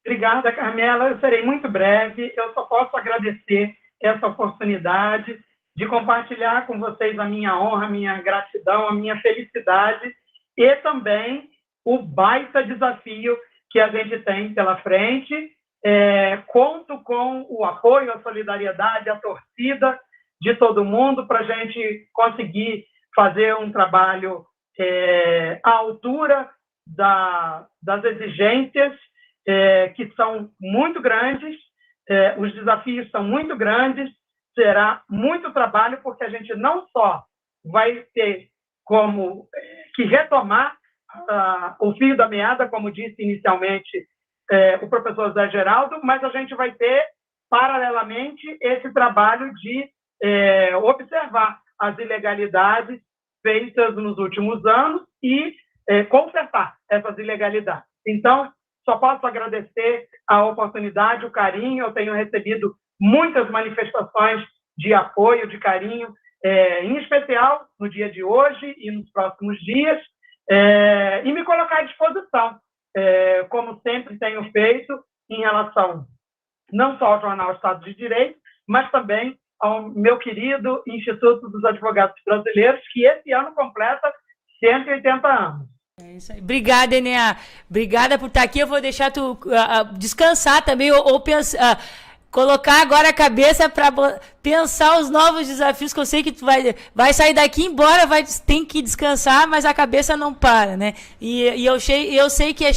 Obrigada, Carmela. Eu serei muito breve. Eu só posso agradecer essa oportunidade de compartilhar com vocês a minha honra, a minha gratidão, a minha felicidade e também o baita desafio que a gente tem pela frente. Conto com o apoio, a solidariedade, a torcida de todo mundo para a gente conseguir fazer um trabalho à altura das exigências, que são muito grandes, os desafios são muito grandes, será muito trabalho, porque a gente não só vai ter como que retomar o fio da meada, como disse inicialmente o professor Zé Geraldo, mas a gente vai ter, paralelamente, esse trabalho de observar as ilegalidades feitas nos últimos anos e consertar essas ilegalidades. Então, só posso agradecer a oportunidade, o carinho. Eu tenho recebido muitas manifestações de apoio, de carinho, em especial no dia de hoje e nos próximos dias, e me colocar à disposição, como sempre tenho feito, em relação não só ao Jornal Estado de Direito, mas também ao meu querido Instituto dos Advogados Brasileiros, que esse ano completa 180 anos. É isso aí. Obrigada, Enea. Obrigada por estar aqui. Eu vou deixar tu descansar também, ou pensar, colocar agora a cabeça para pensar os novos desafios, que eu sei que tu vai sair daqui, embora tem que descansar, mas a cabeça não para, né? E eu sei que é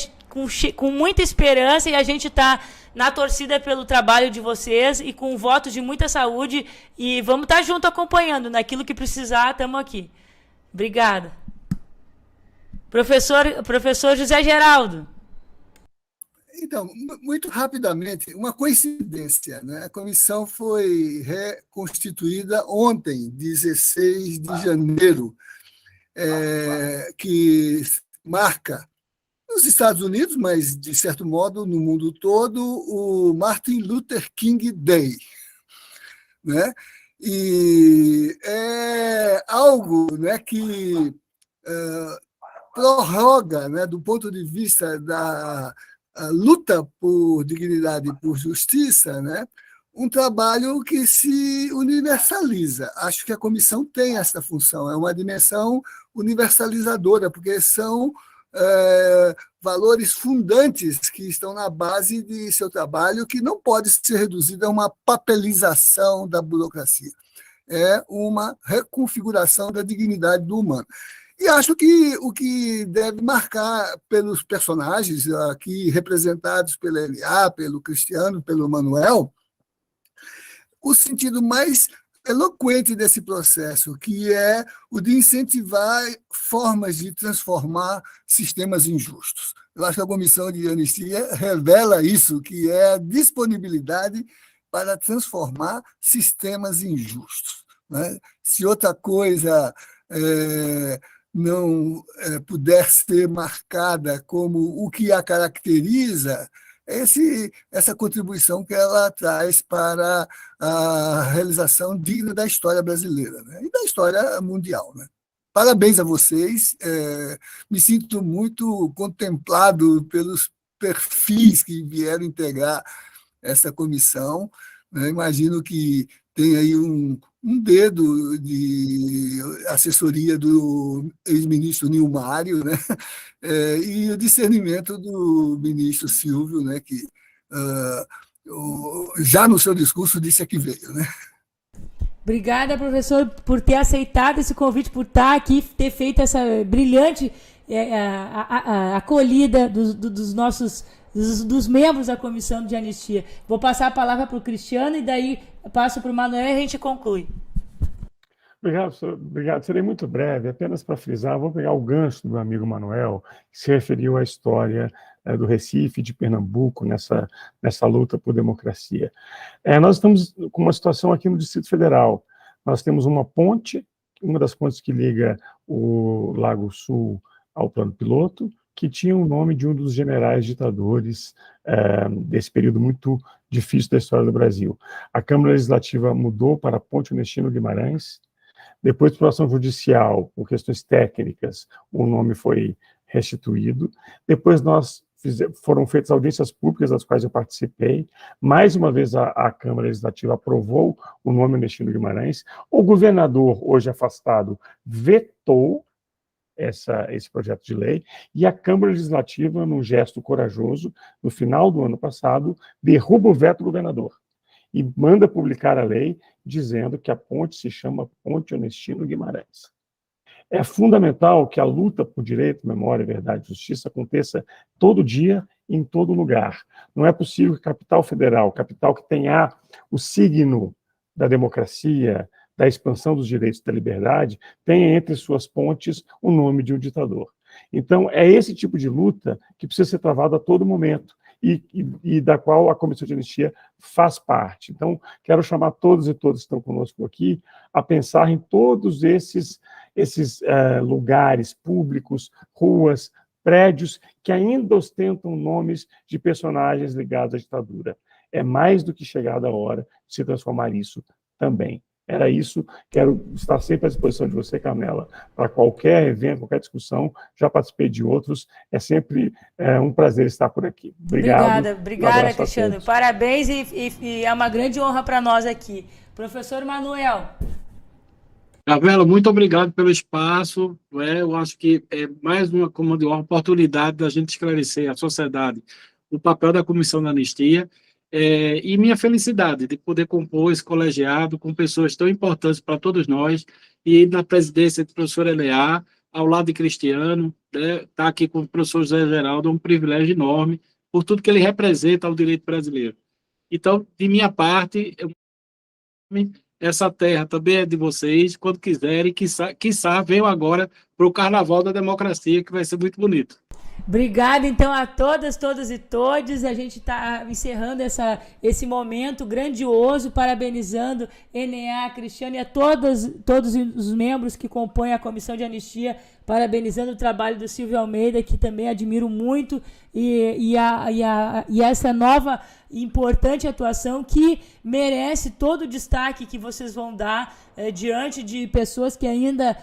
com muita esperança, e a gente está na torcida pelo trabalho de vocês e com votos de muita saúde, e vamos estar junto acompanhando naquilo que precisar, estamos aqui. Obrigada. Professor José Geraldo. Então, muito rapidamente, uma coincidência, né? A comissão foi reconstituída ontem, 16 de janeiro, que marca, nos Estados Unidos, mas, de certo modo, no mundo todo, o Martin Luther King Day, né? E é algo, né, que prorroga, né, do ponto de vista da luta por dignidade e por justiça, né, um trabalho que se universaliza. Acho que a comissão tem essa função, é uma dimensão universalizadora, porque são valores fundantes que estão na base de seu trabalho, que não pode ser reduzido a uma papelização da burocracia. É uma reconfiguração da dignidade do humano. E acho que o que deve marcar pelos personagens aqui representados pela L.A., pelo Cristiano, pelo Manuel, o sentido mais eloquente desse processo, que é o de incentivar formas de transformar sistemas injustos. Eu acho que a Comissão de Anistia revela isso, que é a disponibilidade para transformar sistemas injustos, né? Se outra coisa não puder ser marcada como o que a caracteriza, essa contribuição que ela traz para a realização digna da história brasileira, né? E da história mundial, né? Parabéns a vocês, me sinto muito contemplado pelos perfis que vieram integrar essa comissão, né? Imagino que tem aí um dedo de assessoria do ex-ministro Nilmário, né? E o discernimento do ministro Silvio, né? Que já no seu discurso disse a que veio, né? Obrigada, professor, por ter aceitado esse convite, por estar aqui, ter feito essa brilhante acolhida dos membros da Comissão de Anistia. Vou passar a palavra para o Cristiano e daí passo para o Manuel e a gente conclui. Obrigado, professor. Obrigado. Serei muito breve, apenas para frisar, vou pegar o gancho do meu amigo Manuel, que se referiu à história do Recife, de Pernambuco, nessa luta por democracia. Nós estamos com uma situação aqui no Distrito Federal. Nós temos uma ponte, uma das pontes que liga o Lago Sul ao Plano Piloto, que tinha o nome de um dos generais ditadores desse período muito difícil da história do Brasil. A Câmara Legislativa mudou para a Ponte Ernestina Guimarães. Depois, por ação judicial, por questões técnicas, o nome foi restituído. Depois foram feitas audiências públicas, das quais eu participei. Mais uma vez, a Câmara Legislativa aprovou o nome Ernestina Guimarães. O governador, hoje afastado, vetou esse projeto de lei, e a Câmara Legislativa, num gesto corajoso, no final do ano passado, derruba o veto do governador e manda publicar a lei dizendo que a ponte se chama Ponte Ernestina Guimarães. É fundamental que a luta por direito, memória, verdade e justiça aconteça todo dia, em todo lugar. Não é possível que a capital federal, capital que tenha o signo da democracia, da expansão dos direitos da liberdade, tenha entre suas pontes o nome de um ditador. Então, é esse tipo de luta que precisa ser travado a todo momento e da qual a Comissão de Anistia faz parte. Então, quero chamar todos e todas que estão conosco aqui a pensar em todos esses lugares públicos, ruas, prédios que ainda ostentam nomes de personagens ligados à ditadura. É mais do que chegada a hora de se transformar isso também. Era isso, quero estar sempre à disposição de você, Carmela, para qualquer evento, qualquer discussão, já participei de outros, é sempre um prazer estar por aqui. Obrigada, Cristiano. Parabéns e é uma grande honra para nós aqui. Professor Manuel. Carmela, muito obrigado pelo espaço. Eu acho que é mais uma oportunidade da gente esclarecer à sociedade o papel da Comissão da Anistia, e minha felicidade de poder compor esse colegiado com pessoas tão importantes para todos nós, e na presidência do professor L.A., ao lado de Cristiano, estar aqui com o professor José Geraldo é um privilégio enorme, por tudo que ele representa ao direito brasileiro. Então, de minha parte, essa terra também é de vocês, quando quiserem, quiçá venham agora para o Carnaval da Democracia, que vai ser muito bonito. Obrigada, então, a todas e todos. A gente está encerrando esse momento grandioso, parabenizando Enea, Cristiano e a todos os membros que compõem a Comissão de Anistia, parabenizando o trabalho do Silvio Almeida, que também admiro muito, e essa nova importante atuação que merece todo o destaque que vocês vão dar diante de pessoas que ainda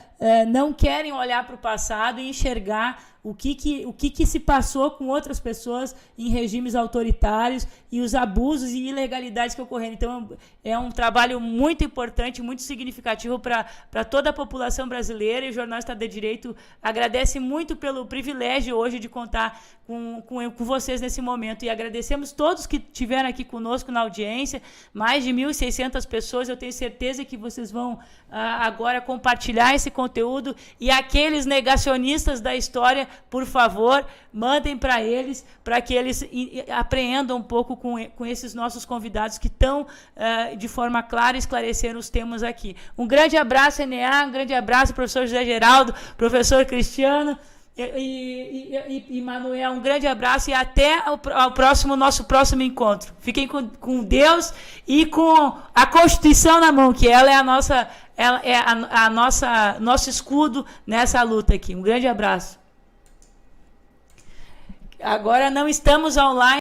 não querem olhar para o passado e enxergar o que se passou com outras pessoas em regimes autoritários e os abusos e ilegalidades que ocorreram. Então, é um trabalho muito importante, muito significativo para toda a população brasileira, e o Jornal Estado de Direito agradece muito pelo privilégio hoje de contar com vocês nesse momento, e agradecemos todos que estiveram aqui conosco na audiência, mais de 1.600 pessoas. Eu tenho certeza que vocês vão agora compartilhar esse conteúdo, e aqueles negacionistas da história, por favor, mandem para eles, para que eles apreendam um pouco com esses nossos convidados que estão, de forma clara, esclarecendo os temas aqui. Um grande abraço, Enea, um grande abraço, professor José Geraldo, professor Cristiano e Manuel, um grande abraço, e até nosso próximo encontro. Fiquem com Deus e com a Constituição na mão, que ela é nosso escudo nessa luta aqui. Um grande abraço. Agora não estamos online.